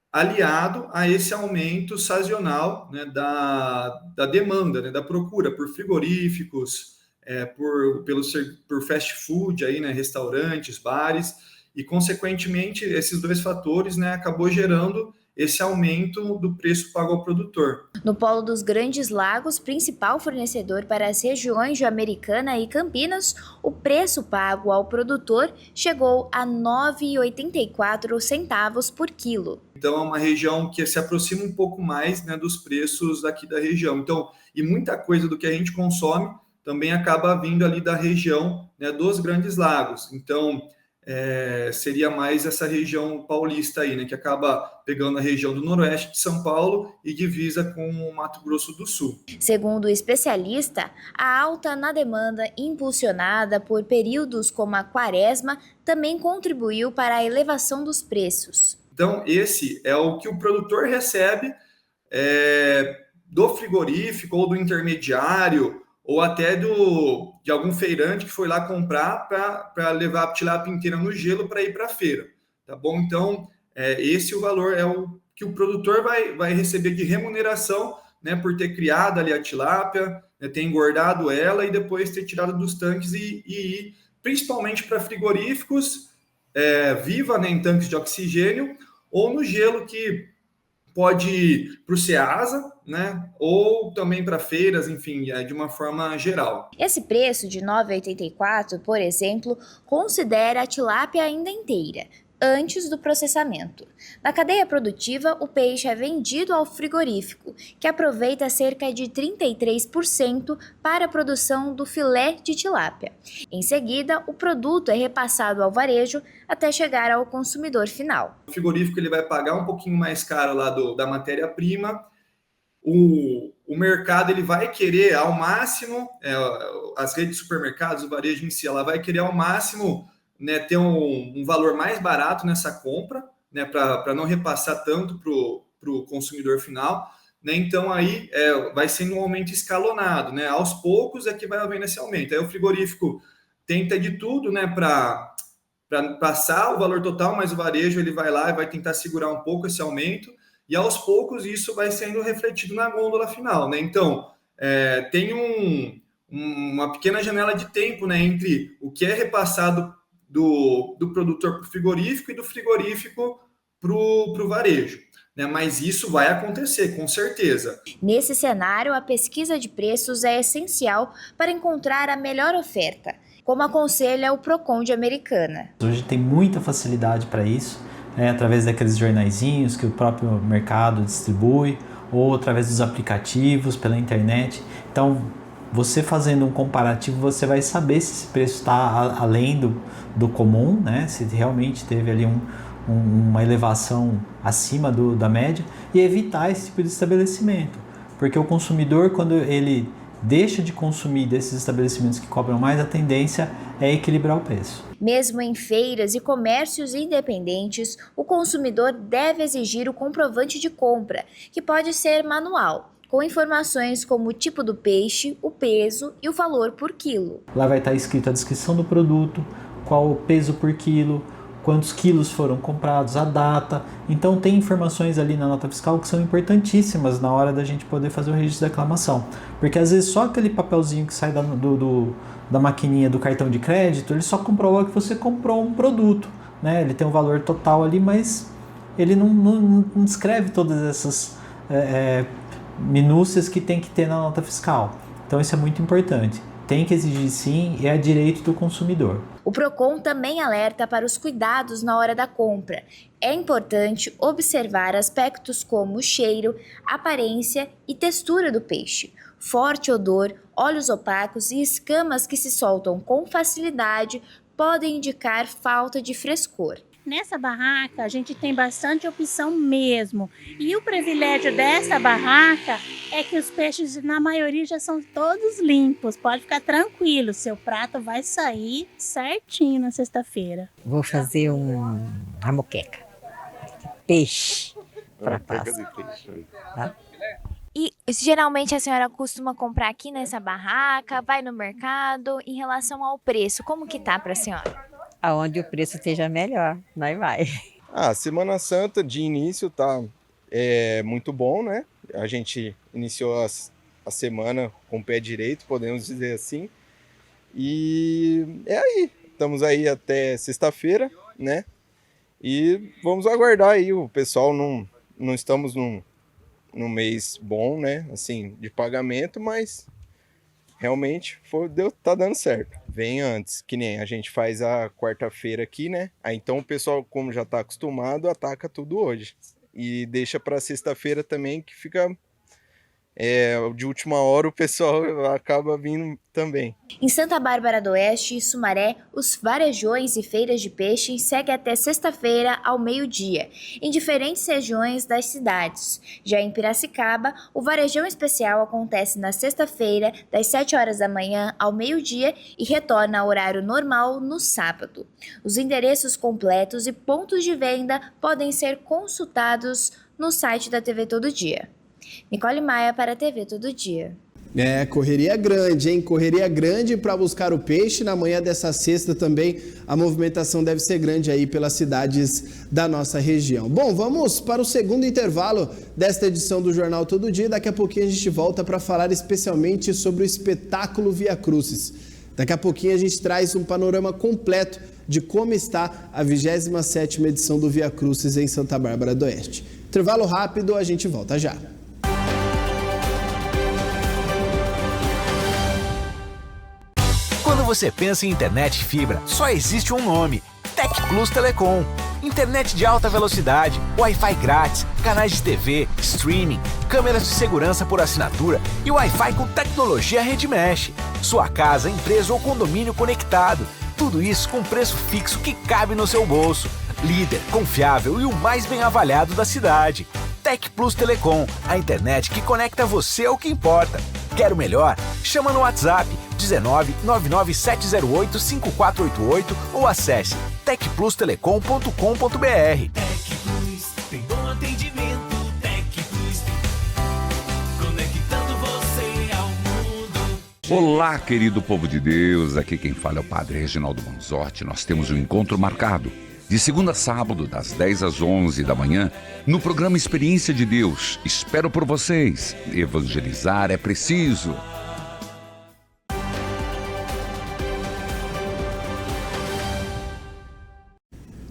Speaker 14: aliado a esse aumento sazonal, né, da demanda, né, da procura por frigoríficos, por fast food, aí, né, restaurantes, bares, e, consequentemente, esses dois fatores, né, acabou gerando esse aumento do preço pago ao produtor.
Speaker 13: No Polo dos Grandes Lagos, principal fornecedor para as regiões de Americana e Campinas, o preço pago ao produtor chegou a R$ 9,84 por quilo.
Speaker 14: Então, é uma região que se aproxima um pouco mais, né, dos preços aqui da região. Então, e muita coisa do que a gente consome também acaba vindo ali da região, né, dos Grandes Lagos. Então, seria mais essa região paulista aí, né, que acaba pegando a região do noroeste de São Paulo e divisa com o Mato Grosso do Sul.
Speaker 13: Segundo o especialista, a alta na demanda impulsionada por períodos como a quaresma também contribuiu para a elevação dos preços.
Speaker 14: Então, esse é o que o produtor recebe do frigorífico ou do intermediário, ou até de algum feirante que foi lá comprar para levar a tilápia inteira no gelo para ir para a feira, tá bom? Então, esse o valor é o que o produtor vai receber de remuneração, né, por ter criado ali a tilápia, né, ter engordado ela e depois ter tirado dos tanques e ir principalmente para frigoríficos viva, né, em tanques de oxigênio, ou no gelo que pode ir para o Ceasa, né, ou também para feiras, enfim, de uma forma geral.
Speaker 13: Esse preço de R$ 9,84, por exemplo, considera a tilápia ainda inteira, antes do processamento. Na cadeia produtiva, o peixe é vendido ao frigorífico, que aproveita cerca de 33% para a produção do filé de tilápia. Em seguida, o produto é repassado ao varejo até chegar ao consumidor final.
Speaker 14: O frigorífico ele vai pagar um pouquinho mais caro lá da matéria-prima. O mercado ele vai querer ao máximo, as redes de supermercados, o varejo em si, ela vai querer ao máximo, né, ter um valor mais barato nessa compra, né, para não repassar tanto para o consumidor final, né? Então aí vai sendo um aumento escalonado, né? Aos poucos é que vai havendo esse aumento. Aí o frigorífico tenta de tudo, né, para passar o valor total, mas o varejo ele vai lá e vai tentar segurar um pouco esse aumento, e aos poucos isso vai sendo refletido na gôndola final, né? Então tem uma pequena janela de tempo, né, entre o que é repassado do produtor para o frigorífico e do frigorífico para o varejo, né? Mas isso vai acontecer, com certeza.
Speaker 13: Nesse cenário, a pesquisa de preços é essencial para encontrar a melhor oferta, como aconselha o Procon de Americana.
Speaker 15: Hoje tem muita facilidade para isso, né, através daqueles jornaizinhos que o próprio mercado distribui, ou através dos aplicativos, pela internet. Então, você fazendo um comparativo, você vai saber se esse preço está além do comum, né? Se realmente teve ali uma elevação acima da média, e evitar esse tipo de estabelecimento. Porque o consumidor, quando ele deixa de consumir desses estabelecimentos que cobram mais, a tendência é equilibrar o preço.
Speaker 13: Mesmo em feiras e comércios independentes, o consumidor deve exigir o comprovante de compra, que pode ser manual, com informações como o tipo do peixe, o peso e o valor por quilo.
Speaker 15: Lá vai estar escrito a descrição do produto, qual o peso por quilo, quantos quilos foram comprados, a data. Então tem informações ali na nota fiscal que são importantíssimas na hora da gente poder fazer o registro da reclamação. Porque às vezes só aquele papelzinho que sai da maquininha do cartão de crédito, ele só comprova que você comprou um produto, né? Ele tem um valor total ali, mas ele não descreve todas essas minúcias que tem que ter na nota fiscal. Então isso é muito importante. Tem que exigir sim, e é direito do consumidor.
Speaker 13: O PROCON também alerta para os cuidados na hora da compra. É importante observar aspectos como o cheiro, aparência e textura do peixe, forte odor, olhos opacos e escamas que se soltam com facilidade podem indicar falta de frescor.
Speaker 11: Nessa barraca a gente tem bastante opção mesmo. E o privilégio dessa barraca é que os peixes na maioria já são todos limpos. Pode ficar tranquilo, seu prato vai sair certinho na sexta-feira.
Speaker 16: Vou fazer uma moqueca. Peixe para pasta. Tá?
Speaker 13: E geralmente a senhora costuma comprar aqui nessa barraca, vai no mercado. Em relação ao preço, como que tá para a senhora?
Speaker 16: Aonde o preço esteja melhor, nós vai.
Speaker 12: Semana Santa de início tá muito bom, né? A gente iniciou a semana com o pé direito, podemos dizer assim. E é aí, estamos aí até sexta-feira, né? E vamos aguardar aí, o pessoal não estamos num mês bom, né? Assim, de pagamento, mas realmente tá dando certo. Vem antes, que nem a gente faz a quarta-feira aqui, né? Aí então o pessoal, como já tá acostumado, ataca tudo hoje. E deixa para sexta-feira também, que fica de última hora, o pessoal acaba vindo também.
Speaker 13: Em Santa Bárbara do Oeste e Sumaré, os varejões e feiras de peixe seguem até sexta-feira ao meio-dia, em diferentes regiões das cidades. Já em Piracicaba, o varejão especial acontece na sexta-feira, das 7 horas da manhã ao meio-dia e retorna ao horário normal no sábado. Os endereços completos e pontos de venda podem ser consultados no site da TV Todo Dia. Nicole Maia para a TV Todo Dia.
Speaker 3: Correria grande, hein? Correria grande para buscar o peixe. Na manhã dessa sexta também a movimentação deve ser grande aí pelas cidades da nossa região. Bom, vamos para o segundo intervalo desta edição do Jornal Todo Dia. Daqui a pouquinho a gente volta para falar especialmente sobre o espetáculo Via Crucis. Daqui a pouquinho a gente traz um panorama completo de como está a 27ª edição do Via Crucis em Santa Bárbara do Oeste. Intervalo rápido, a gente volta já.
Speaker 10: Quando você pensa em internet fibra, só existe um nome: TecPlus Telecom. Internet de alta velocidade, Wi-Fi grátis, canais de TV, streaming, câmeras de segurança por assinatura e Wi-Fi com tecnologia Rede Mesh. Sua casa, empresa ou condomínio conectado. Tudo isso com preço fixo que cabe no seu bolso. Líder, confiável e o mais bem avaliado da cidade. TecPlus Telecom, a internet que conecta você ao que importa. Quer o melhor? Chama no WhatsApp 19 99708 5488 ou acesse tecplustelecom.com.br.
Speaker 2: TecPlus tem bom atendimento. TecPlus conectando você ao mundo.
Speaker 17: Olá, querido povo de Deus. Aqui quem fala é o Padre Reginaldo Manzotti. Nós temos um encontro marcado de segunda a sábado, das 10 às 11 da manhã, no programa Experiência de Deus. Espero por vocês. Evangelizar é preciso.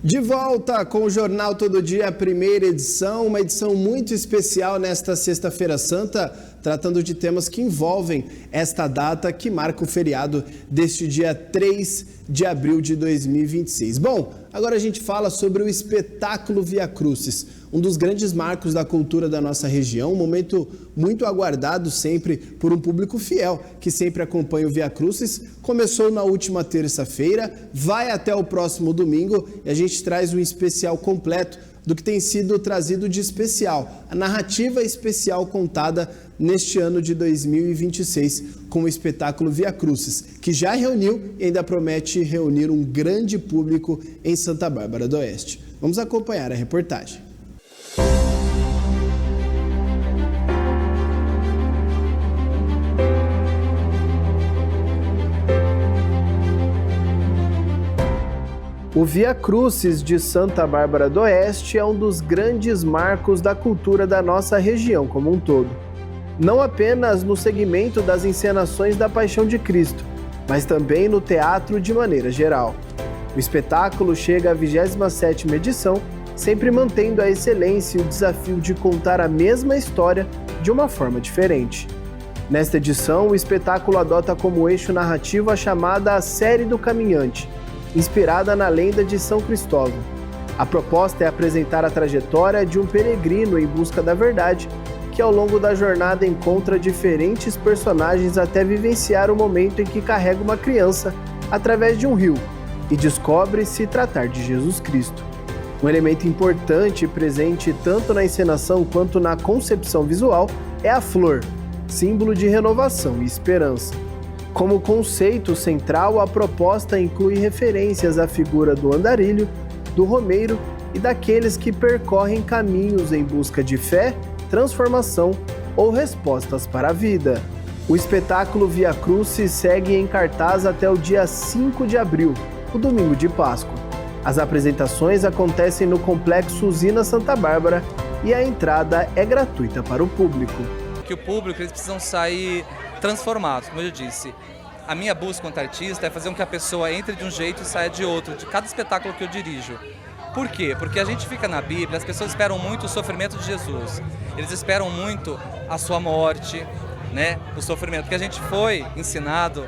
Speaker 3: De volta com o Jornal Todo Dia, a primeira edição, uma edição muito especial nesta Sexta-feira Santa, tratando de temas que envolvem esta data que marca o feriado deste dia 3 de abril de 2026. Bom, agora a gente fala sobre o espetáculo Via Crucis, um dos grandes marcos da cultura da nossa região, um momento muito aguardado sempre por um público fiel que sempre acompanha o Via Crucis. Começou na última terça-feira, vai até o próximo domingo e a gente traz um especial completo do que tem sido trazido de especial, a narrativa especial contada neste ano de 2026 com o espetáculo Via Crucis, que já reuniu e ainda promete reunir um grande público em Santa Bárbara do Oeste. Vamos acompanhar a reportagem. O Via Crucis de Santa Bárbara do Oeste é um dos grandes marcos da cultura da nossa região como um todo. Não apenas no segmento das encenações da Paixão de Cristo, mas também no teatro de maneira geral. O espetáculo chega à 27ª edição, sempre mantendo a excelência e o desafio de contar a mesma história de uma forma diferente. Nesta edição, o espetáculo adota como eixo narrativo a chamada Série do Caminhante, inspirada na lenda de São Cristóvão. A proposta é apresentar a trajetória de um peregrino em busca da verdade, que ao longo da jornada encontra diferentes personagens até vivenciar o momento em que carrega uma criança através de um rio e descobre se tratar de Jesus Cristo. Um elemento importante e presente tanto na encenação quanto na concepção visual é a flor, símbolo de renovação e esperança. Como conceito central, a proposta inclui referências à figura do andarilho, do romeiro e daqueles que percorrem caminhos em busca de fé, transformação ou respostas para a vida. O espetáculo Via Crucis segue em cartaz até o dia 5 de abril, o domingo de Páscoa. As apresentações acontecem no Complexo Usina Santa Bárbara e a entrada é gratuita para o público.
Speaker 18: Que o público, eles precisam sair transformados, como eu disse. A minha busca quanto artista é fazer com que a pessoa entre de um jeito e saia de outro, de cada espetáculo que eu dirijo. Por quê? Porque a gente fica na Bíblia, as pessoas esperam muito o sofrimento de Jesus. Eles esperam muito a sua morte, né? O sofrimento. Porque a gente foi ensinado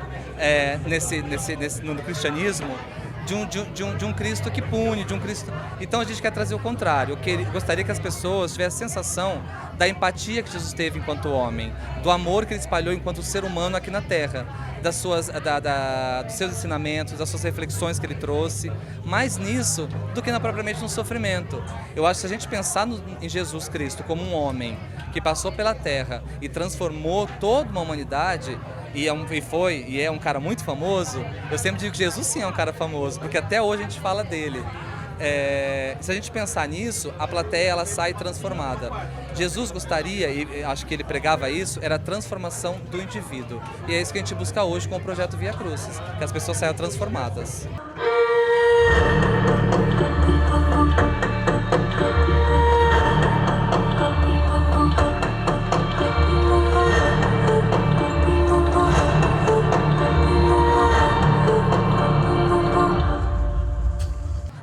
Speaker 18: no cristianismo de um Cristo que pune, de um Cristo... Então a gente quer trazer o contrário. Eu gostaria que as pessoas tivessem a sensação da empatia que Jesus teve enquanto homem, do amor que ele espalhou enquanto ser humano aqui na Terra, dos seus ensinamentos, das suas reflexões que ele trouxe, mais nisso do que propriamente no sofrimento. Eu acho que se a gente pensar em Jesus Cristo como um homem que passou pela Terra e transformou toda uma humanidade, e é um cara muito famoso, eu sempre digo que Jesus sim é um cara famoso, porque até hoje a gente fala dele. Se a gente pensar nisso, a plateia ela sai transformada. Jesus gostaria, e acho que ele pregava isso, era a transformação do indivíduo. E é isso que a gente busca hoje com o projeto Via Crucis, que as pessoas saiam transformadas.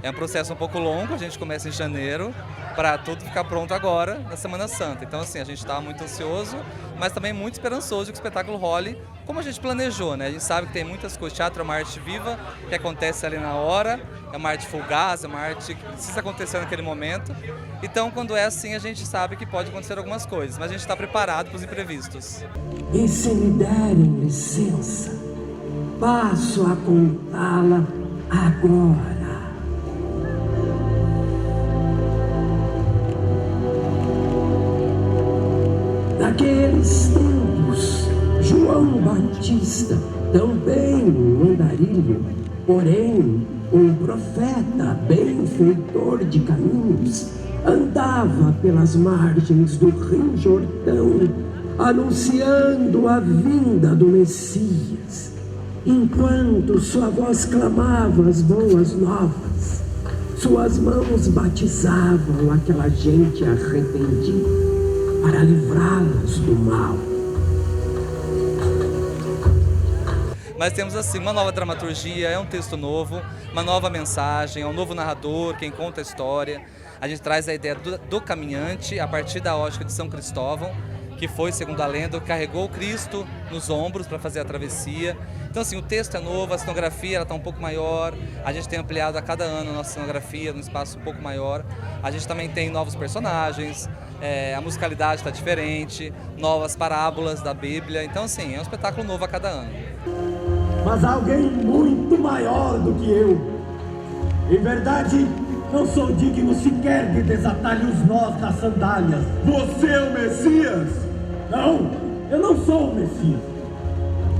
Speaker 18: É um processo um pouco longo, a gente começa em janeiro, para tudo ficar pronto agora, na Semana Santa. Então, assim, a gente está muito ansioso, mas também muito esperançoso de que o espetáculo role como a gente planejou, né? A gente sabe que tem muitas coisas, teatro é uma arte viva, que acontece ali na hora, é uma arte fugaz, é uma arte que precisa acontecer naquele momento. Então, quando é assim, a gente sabe que pode acontecer algumas coisas, mas a gente está preparado para os imprevistos.
Speaker 19: E se me derem licença, passo a contá-la agora. Naqueles tempos, João Batista, também um andarilho, porém um profeta benfeitor de caminhos, andava pelas margens do Rio Jordão, anunciando a vinda do Messias. Enquanto sua voz clamava as boas novas, suas mãos batizavam aquela gente arrependida, para livrá-los do mal.
Speaker 18: Mas temos assim uma nova dramaturgia, é um texto novo, uma nova mensagem, é um novo narrador, quem conta a história. A gente traz a ideia do caminhante a partir da ótica de São Cristóvão, que foi, segundo a lenda, carregou o Cristo nos ombros para fazer a travessia. Então, assim, o texto é novo, a cenografia está um pouco maior, a gente tem ampliado a cada ano a nossa cenografia num espaço um pouco maior. A gente também tem novos personagens, a musicalidade está diferente, novas parábolas da Bíblia. Então, assim, é um espetáculo novo a cada ano.
Speaker 19: Mas alguém muito maior do que eu. Em verdade, não sou digno sequer de desatar-lhe os nós das sandálias. Você é o Messias? Não, eu não sou o Messias.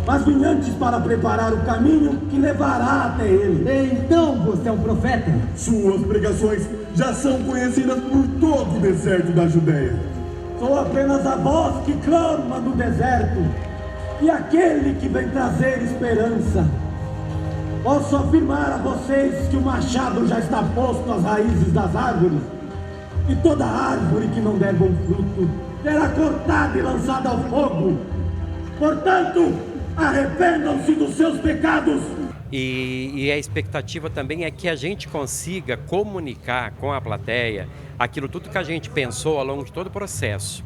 Speaker 19: Mas vim antes para preparar o caminho que levará até ele. Então você é um profeta? Suas pregações já são conhecidas por todo o deserto da Judéia. Sou apenas a voz que clama no deserto e aquele que vem trazer esperança. Posso afirmar a vocês que o machado já está posto às raízes das árvores e toda árvore que não der bom fruto será cortada e lançada ao fogo. Portanto, arrependam-se dos seus pecados.
Speaker 20: E a expectativa também é que a gente consiga comunicar com a plateia aquilo tudo que a gente pensou ao longo de todo o processo,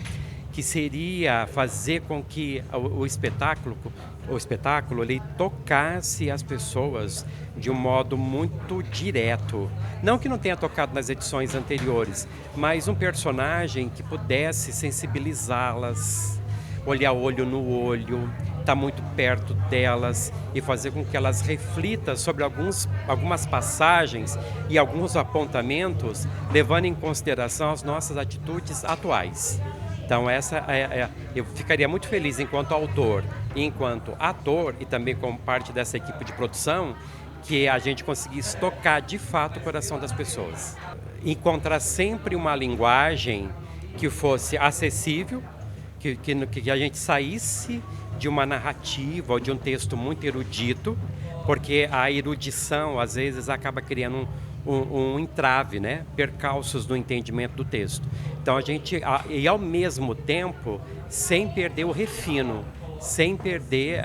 Speaker 20: que seria fazer com que o espetáculo ele tocasse as pessoas de um modo muito direto. Não que não tenha tocado nas edições anteriores, mas um personagem que pudesse sensibilizá-las, olhar olho no olho, estar muito perto delas e fazer com que elas reflitam sobre algumas passagens e alguns apontamentos, levando em consideração as nossas atitudes atuais. Então eu ficaria muito feliz enquanto autor, enquanto ator e também como parte dessa equipe de produção, que a gente conseguisse tocar de fato o coração das pessoas. Encontrar sempre uma linguagem que fosse acessível, que a gente saísse de uma narrativa ou de um texto muito erudito, porque a erudição às vezes acaba criando um entrave, né? Percalços no entendimento do texto. Então e ao mesmo tempo, sem perder o refino, sem perder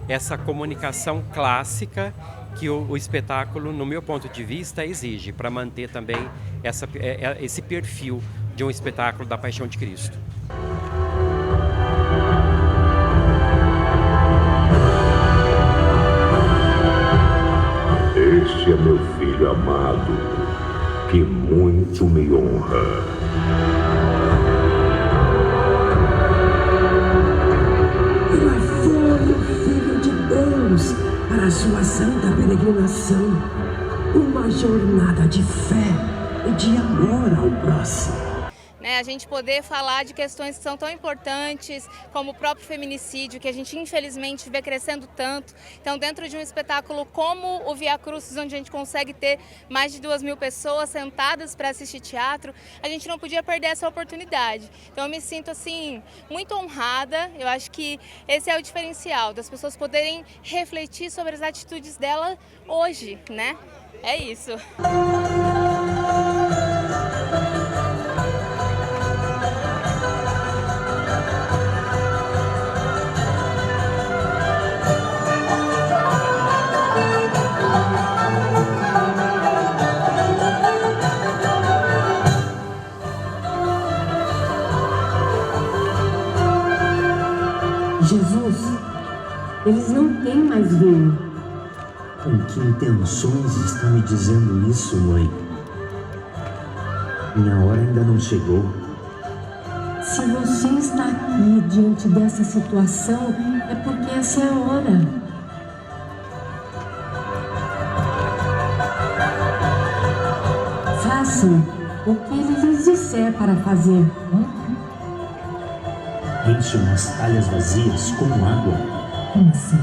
Speaker 20: essa comunicação clássica que o espetáculo, no meu ponto de vista, exige, para manter também esse perfil de um espetáculo da Paixão de Cristo.
Speaker 21: Este é meu filho amado, que muito me honra.
Speaker 19: E lá foi o Filho de Deus para a sua santa peregrinação, uma jornada de fé e de amor ao próximo.
Speaker 22: A gente poder falar de questões que são tão importantes, como o próprio feminicídio, que a gente infelizmente vê crescendo tanto. Então, dentro de um espetáculo como o Via Crucis, onde a gente consegue ter mais de 2.000 pessoas sentadas para assistir teatro, a gente não podia perder essa oportunidade. Então, eu me sinto assim muito honrada. Eu acho que esse é o diferencial, das pessoas poderem refletir sobre as atitudes dela hoje, né? É isso.
Speaker 19: Jesus, eles não têm mais vinho. Com que intenções está me dizendo isso, mãe? Minha hora ainda não chegou. Se você está aqui diante dessa situação, é porque essa é a hora. Façam o que ele lhes disser para fazer.
Speaker 21: Encham as talhas vazias com água.
Speaker 19: Como assim?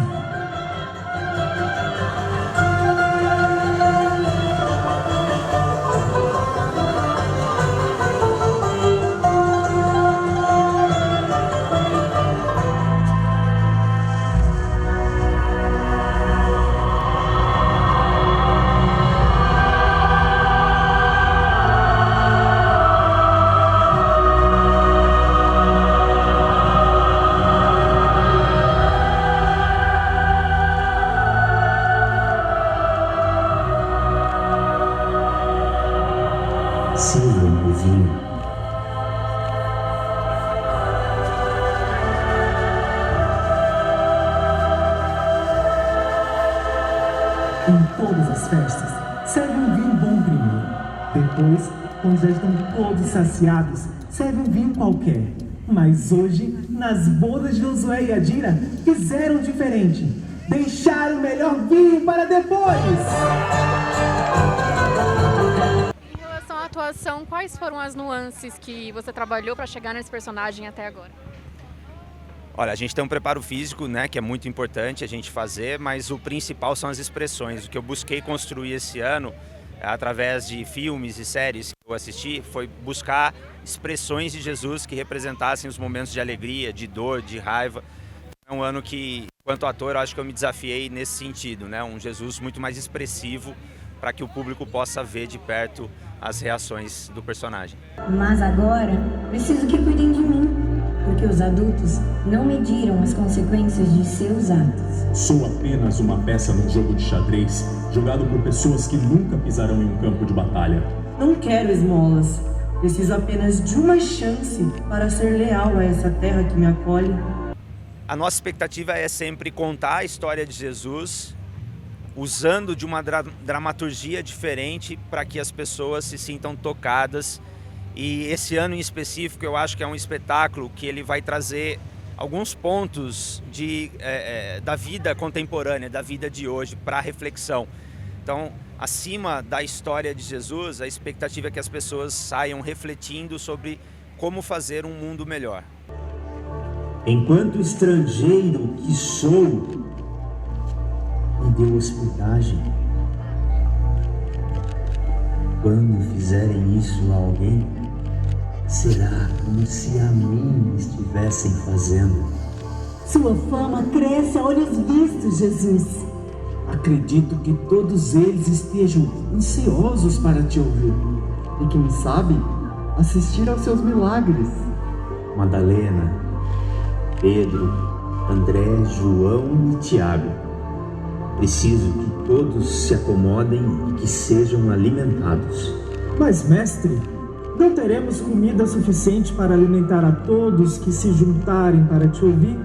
Speaker 21: Sirvam o vinho.
Speaker 19: Em todas as festas, serve um vinho bom primeiro. Depois, quando já estão todos saciados, serve um vinho qualquer. Mas hoje, nas bodas de Josué e Adira, fizeram diferente. Deixaram o melhor vinho para depois.
Speaker 7: Em relação à atuação, quais foram as nuances que você trabalhou para chegar nesse personagem até agora?
Speaker 1: Olha, a gente tem um preparo físico, né, que é muito importante a gente fazer, mas o principal são as expressões. O que eu busquei construir esse ano, através de filmes e séries que eu assisti, foi buscar expressões de Jesus que representassem os momentos de alegria, de dor, de raiva. É um ano que, enquanto ator, eu acho que eu me desafiei nesse sentido, né? Um Jesus muito mais expressivo para que o público possa ver de perto as reações do personagem.
Speaker 5: Mas agora, preciso que cuidem de mim, porque os adultos não mediram as consequências de seus atos.
Speaker 23: Sou apenas uma peça num jogo de xadrez, jogado por pessoas que nunca pisarão em um campo de batalha.
Speaker 24: Não quero esmolas. Preciso apenas de uma chance para ser leal a essa terra que me acolhe.
Speaker 1: A nossa expectativa é sempre contar a história de Jesus usando de uma dramaturgia diferente para que as pessoas se sintam tocadas. E esse ano em específico eu acho que é um espetáculo que ele vai trazer alguns pontos da vida contemporânea, da vida de hoje, para reflexão. Então, acima da história de Jesus, a expectativa é que as pessoas saiam refletindo sobre como fazer um mundo melhor.
Speaker 19: Enquanto estrangeiro que sou, me deu hospedagem. Quando fizerem isso a alguém, será como se a mim estivessem fazendo.
Speaker 24: Sua fama cresce a olhos vistos, Jesus.
Speaker 19: Acredito que todos eles estejam ansiosos para te ouvir.
Speaker 24: E quem sabe, assistir aos seus milagres.
Speaker 19: Madalena, Pedro, André, João e Tiago. Preciso que todos se acomodem e que sejam alimentados.
Speaker 24: Mas, mestre, não teremos comida suficiente para alimentar a todos que se juntarem para te ouvir?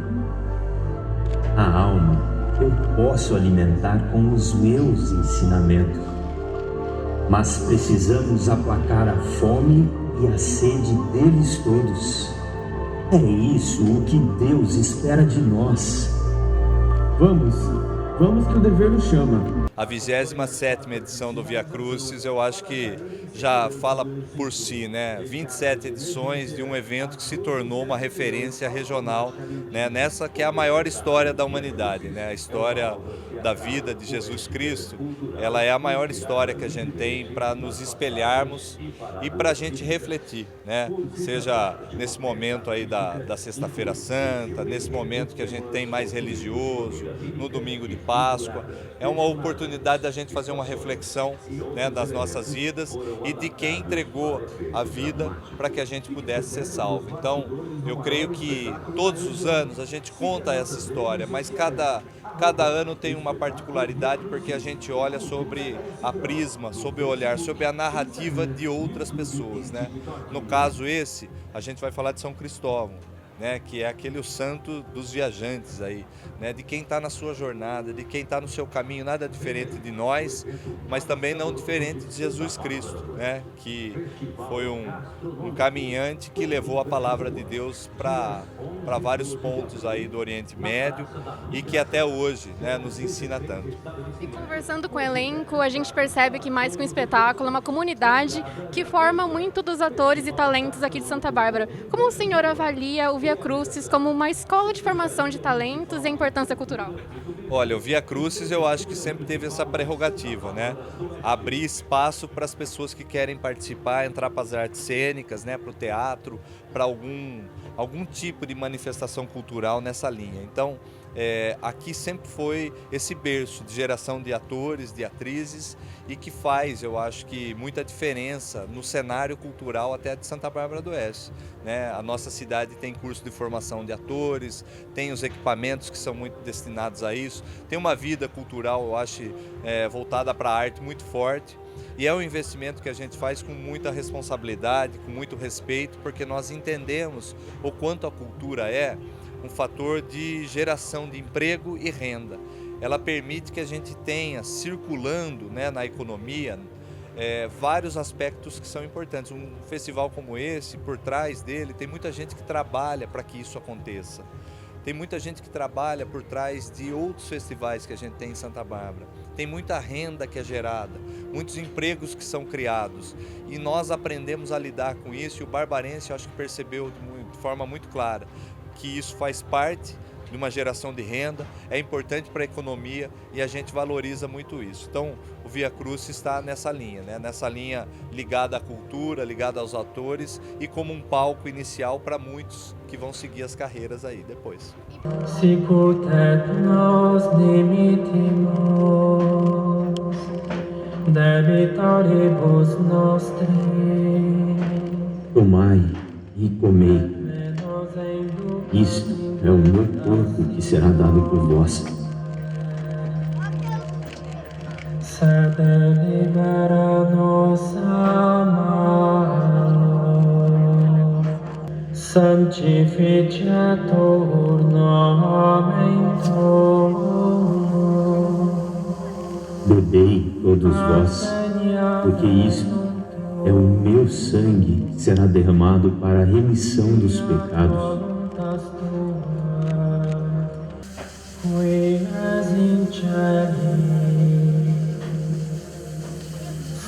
Speaker 19: A alma eu posso alimentar com os meus ensinamentos. Mas precisamos aplacar a fome e a sede deles todos. É isso o que Deus espera de nós.
Speaker 24: Vamos que o dever nos chama.
Speaker 25: A 27ª edição do Via Crucis, eu acho que já fala por si, né? 27 edições de um evento que se tornou uma referência regional, né? Nessa que é a maior história da humanidade, né? A história da vida de Jesus Cristo, ela é a maior história que a gente tem para nos espelharmos e para a gente refletir, né? Seja nesse momento aí da Sexta-feira Santa, nesse momento que a gente tem mais religioso, no domingo de Páscoa, é uma oportunidade da gente fazer uma reflexão, né, das nossas vidas e de quem entregou a vida para que a gente pudesse ser salvo. Então, eu creio que todos os anos a gente conta essa história, mas cada ano tem uma particularidade porque a gente olha sobre a prisma, sobre o olhar, sobre a narrativa de outras pessoas, né? No caso esse, a gente vai falar de São Cristóvão, né, que é aquele o santo dos viajantes aí, né, de quem está na sua jornada, de quem está no seu caminho, nada diferente de nós, mas também não diferente de Jesus Cristo, né, que foi um caminhante que levou a palavra de Deus para vários pontos aí do Oriente Médio e que até hoje, né, nos ensina tanto.
Speaker 7: E conversando com o elenco, a gente percebe que mais que um espetáculo, é uma comunidade que forma muito dos atores e talentos aqui de Santa Bárbara. Como o senhor avalia o Via Crucis como uma escola de formação de talentos e a importância cultural?
Speaker 25: Olha, o Via Crucis eu acho que sempre teve essa prerrogativa, né? Abrir espaço para as pessoas que querem participar, entrar para as artes cênicas, né? Para o teatro, para algum tipo de manifestação cultural nessa linha. Então, aqui sempre foi esse berço de geração de atores, de atrizes e que faz, eu acho que, muita diferença no cenário cultural até de Santa Bárbara do Oeste, né? A nossa cidade tem curso de formação de atores, tem os equipamentos que são muito destinados a isso, tem uma vida cultural, eu acho, voltada para a arte muito forte. E é um investimento que a gente faz com muita responsabilidade, com muito respeito, porque nós entendemos o quanto a cultura é um fator de geração de emprego e renda. Ela permite que a gente tenha circulando, né, na economia vários aspectos que são importantes. Um festival como esse, por trás dele, tem muita gente que trabalha para que isso aconteça. Tem muita gente que trabalha por trás de outros festivais que a gente tem em Santa Bárbara. Tem muita renda que é gerada, muitos empregos que são criados. E nós aprendemos a lidar com isso e o barbarense, eu acho que percebeu de forma muito clara. que isso faz parte de uma geração de renda, é importante para a economia e a gente valoriza muito isso. Então, o Via Crucis está nessa linha, né? Nessa linha ligada à cultura, ligada aos atores e como um palco inicial para muitos que vão seguir as carreiras aí depois.
Speaker 24: Sicut et nos dimittimus debitoribus nostri.
Speaker 21: Tomai e comei. Isto é o meu corpo que será dado por vós.
Speaker 24: Sede libera nos amor, sanctificetur nomen tuum.
Speaker 21: Bebei todos vós, porque isto é o meu sangue que será derramado para a remissão dos pecados.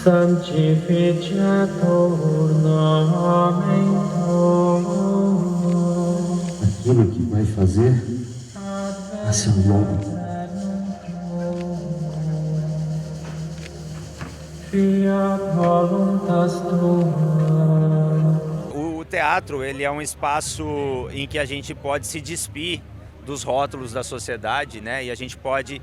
Speaker 24: Sanctificetur nomen tuum.
Speaker 21: Aquilo que vai fazer, faça logo.
Speaker 24: Fiat voluntas tua.
Speaker 1: O teatro, ele é um espaço em que a gente pode se despir dos rótulos da sociedade, né? E a gente pode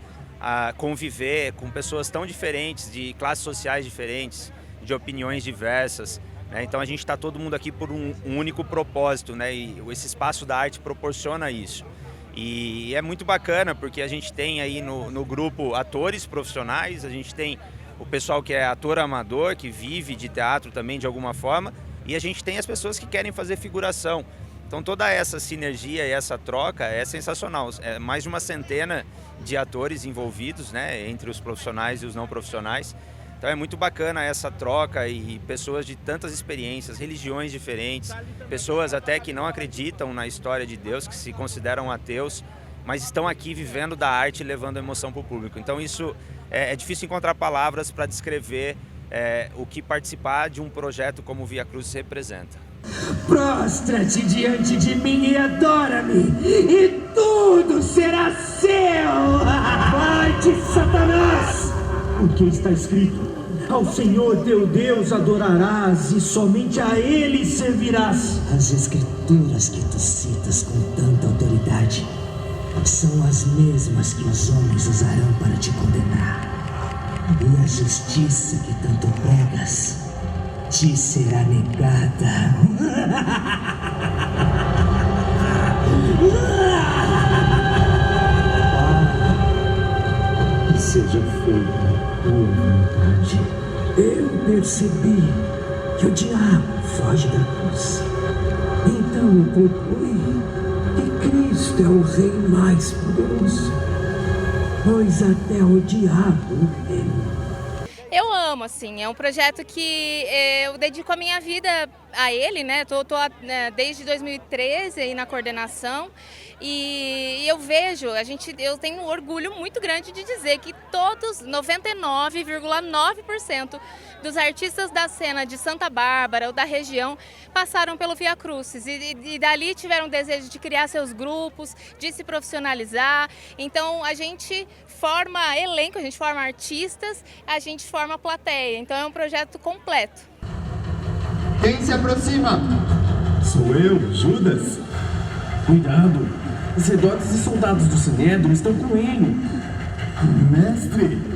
Speaker 1: conviver com pessoas tão diferentes, de classes sociais diferentes, de opiniões diversas, né? Então a gente está todo mundo aqui por um único propósito, né? E esse espaço da arte proporciona isso. E é muito bacana porque a gente tem aí no grupo atores profissionais, a gente tem o pessoal que é ator amador, que vive de teatro também de alguma forma, e a gente tem as pessoas que querem fazer figuração. Então toda essa sinergia e essa troca é sensacional. É mais de uma centena de atores envolvidos, né, entre os profissionais e os não profissionais. Então é muito bacana essa troca e pessoas de tantas experiências, religiões diferentes, pessoas até que não acreditam na história de Deus, que se consideram ateus, mas estão aqui vivendo da arte e levando emoção para o público. Então isso é difícil encontrar palavras para descrever o que participar de um projeto como o Via Crucis representa.
Speaker 19: Prostra-te diante de mim e adora-me, e tudo será seu! Vai-te, Satanás! Porque está escrito: ao Senhor teu Deus adorarás e somente a Ele servirás.
Speaker 4: As escrituras que tu citas com tanta autoridade são as mesmas que os homens usarão para te condenar. E a justiça que tanto pregas te será negada.
Speaker 21: Que seja feita a tua vontade.
Speaker 4: Eu percebi que o diabo foge da cruz. Então eu concluí que Cristo é o Rei mais poderoso, pois até o diabo o teme.
Speaker 22: Eu amo, assim, é um projeto que eu dedico a minha vida a ele, né? Tô desde 2013 aí na coordenação e eu vejo, eu tenho um orgulho muito grande de dizer que todos, 99,9% dos artistas da cena de Santa Bárbara ou da região passaram pelo Via Crucis e dali tiveram desejo de criar seus grupos, de se profissionalizar. Então a gente forma elenco, a gente forma artistas, a gente forma plateia. Então é um projeto completo.
Speaker 6: Quem se aproxima?
Speaker 23: Sou eu, Judas. Cuidado, os zelotes e soldados do Sinédrio estão com ele.
Speaker 6: Mestre!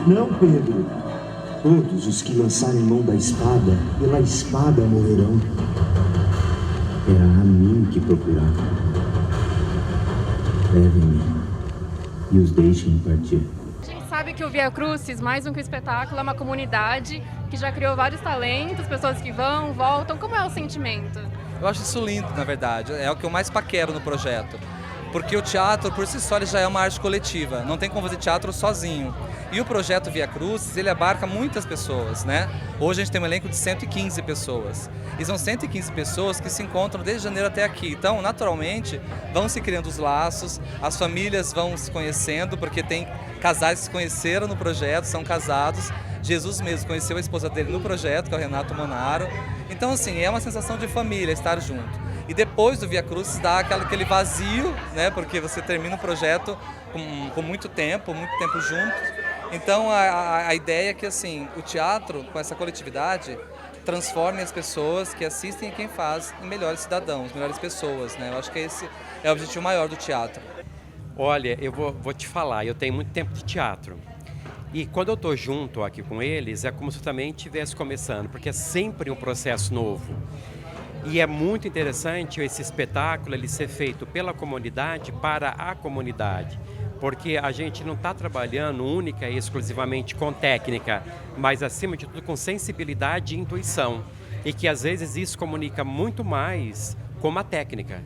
Speaker 4: Não, Pedro. Todos os que lançarem mão da espada, pela espada morrerão.
Speaker 21: Era a mim que procuravam. Levem-me e os deixem partir.
Speaker 8: A gente sabe que o Via Crucis, mais do que um espetáculo, é uma comunidade que já criou vários talentos, pessoas que vão, voltam. Como é o sentimento?
Speaker 18: Eu acho isso lindo, na verdade. É o que eu mais paquero no projeto. Porque o teatro, por si só, ele já é uma arte coletiva. Não tem como fazer teatro sozinho. E o projeto Via Crucis, ele abarca muitas pessoas, né? Hoje a gente tem um elenco de 115 pessoas. E são 115 pessoas que se encontram desde janeiro até aqui. Então, naturalmente, vão se criando os laços, as famílias vão se conhecendo, porque tem casais que se conheceram no projeto, são casados. Jesus mesmo conheceu a esposa dele no projeto, que é o Renato Monaro. Então, assim, é uma sensação de família estar junto. E depois do Via Crucis dá aquele vazio, né? Porque você termina o projeto com muito tempo juntos. Então a ideia é que assim, o teatro, com essa coletividade, transforme as pessoas que assistem e quem faz em melhores cidadãos, melhores pessoas, né? Eu acho que esse é o objetivo maior do teatro.
Speaker 20: Olha, eu vou te falar, eu tenho muito tempo de teatro. E quando eu estou junto aqui com eles, é como se eu também estivesse começando, porque é sempre um processo novo. E é muito interessante esse espetáculo ele ser feito pela comunidade para a comunidade, porque a gente não está trabalhando única e exclusivamente com técnica, mas acima de tudo com sensibilidade e intuição, e que às vezes isso comunica muito mais como a técnica.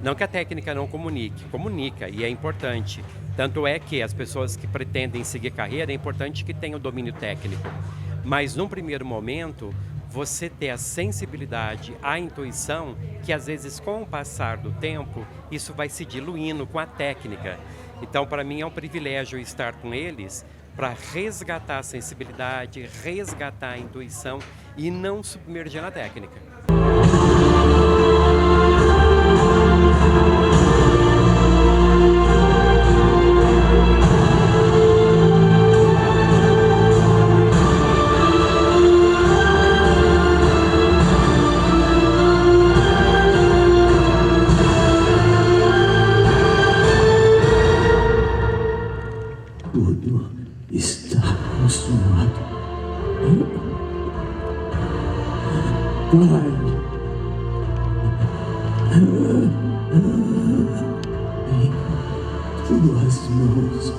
Speaker 20: Não que a técnica não comunique, comunica e é importante. Tanto é que as pessoas que pretendem seguir carreira, é importante que tenham domínio técnico. Mas num primeiro momento, você ter a sensibilidade, a intuição, que às vezes com o passar do tempo, isso vai se diluindo com a técnica. Então, para mim é um privilégio estar com eles para resgatar a sensibilidade, resgatar a intuição e não submergir na técnica.
Speaker 21: Tuas mãos.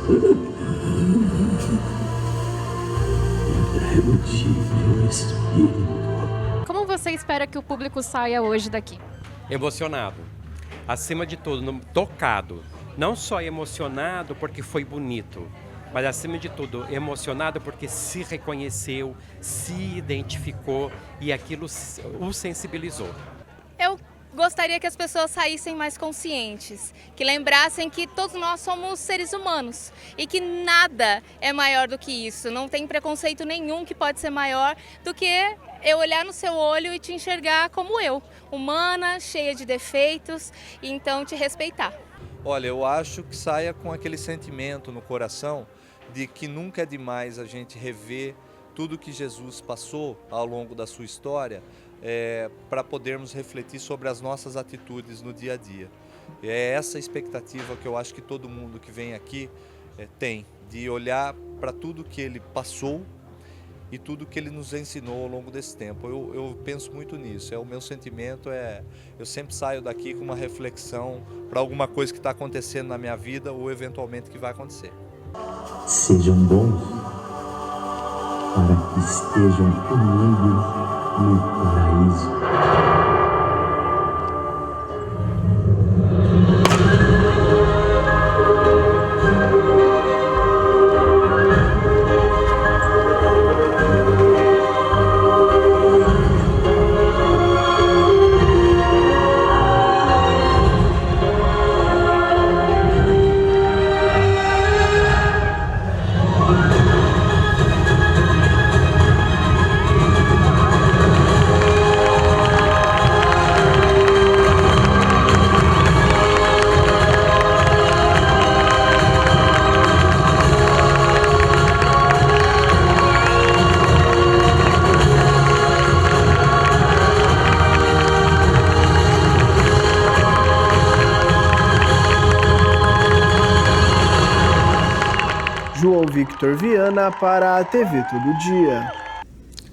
Speaker 21: Entrego-te meu espírito.
Speaker 8: Como você espera que o público saia hoje daqui?
Speaker 20: Emocionado. Acima de tudo, tocado. Não só emocionado porque foi bonito, mas acima de tudo, emocionado porque se reconheceu, se identificou e aquilo o sensibilizou.
Speaker 22: Eu gostaria que as pessoas saíssem mais conscientes, que lembrassem que todos nós somos seres humanos e que nada é maior do que isso. Não tem preconceito nenhum que pode ser maior do que eu olhar no seu olho e te enxergar como eu, humana, cheia de defeitos, e então te respeitar.
Speaker 25: Olha, eu acho que saia com aquele sentimento no coração de que nunca é demais a gente rever tudo que Jesus passou ao longo da sua história, para podermos refletir sobre as nossas atitudes no dia a dia. É essa expectativa que eu acho que todo mundo que vem aqui tem, de olhar para tudo que ele passou e tudo que ele nos ensinou ao longo desse tempo. Eu penso muito nisso, o meu sentimento eu sempre saio daqui com uma reflexão para alguma coisa que está acontecendo na minha vida ou eventualmente que vai acontecer.
Speaker 21: Sejam bons para que estejam comigo no paraíso.
Speaker 3: João Victor Viana para a TV Todo Dia.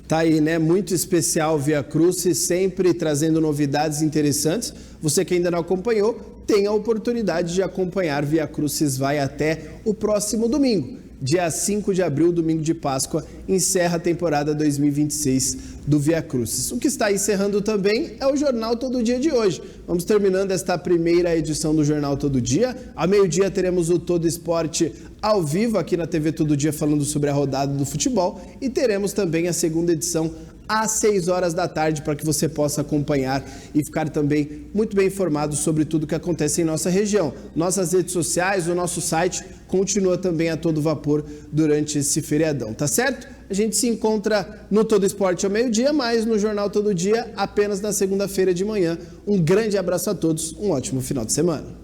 Speaker 3: Tá aí, né? Muito especial Via Crucis, sempre trazendo novidades interessantes. Você que ainda não acompanhou, tem a oportunidade de acompanhar. Via Crucis vai até o próximo domingo. dia 5 de abril, domingo de Páscoa, encerra a temporada 2026 do Via Crucis. O que está encerrando também é o Jornal Todo Dia de hoje. Vamos terminando esta primeira edição do Jornal Todo Dia. Ao meio-dia teremos o Todo Esporte ao vivo aqui na TV Todo Dia, falando sobre a rodada do futebol, e teremos também a segunda edição às 6 horas da tarde, para que você possa acompanhar e ficar também muito bem informado sobre tudo que acontece em nossa região. Nossas redes sociais, o nosso site continua também a todo vapor durante esse feriadão, tá certo? A gente se encontra no Todo Esporte ao meio-dia, mas no Jornal Todo Dia apenas na segunda-feira de manhã. Um grande abraço a todos, um ótimo final de semana.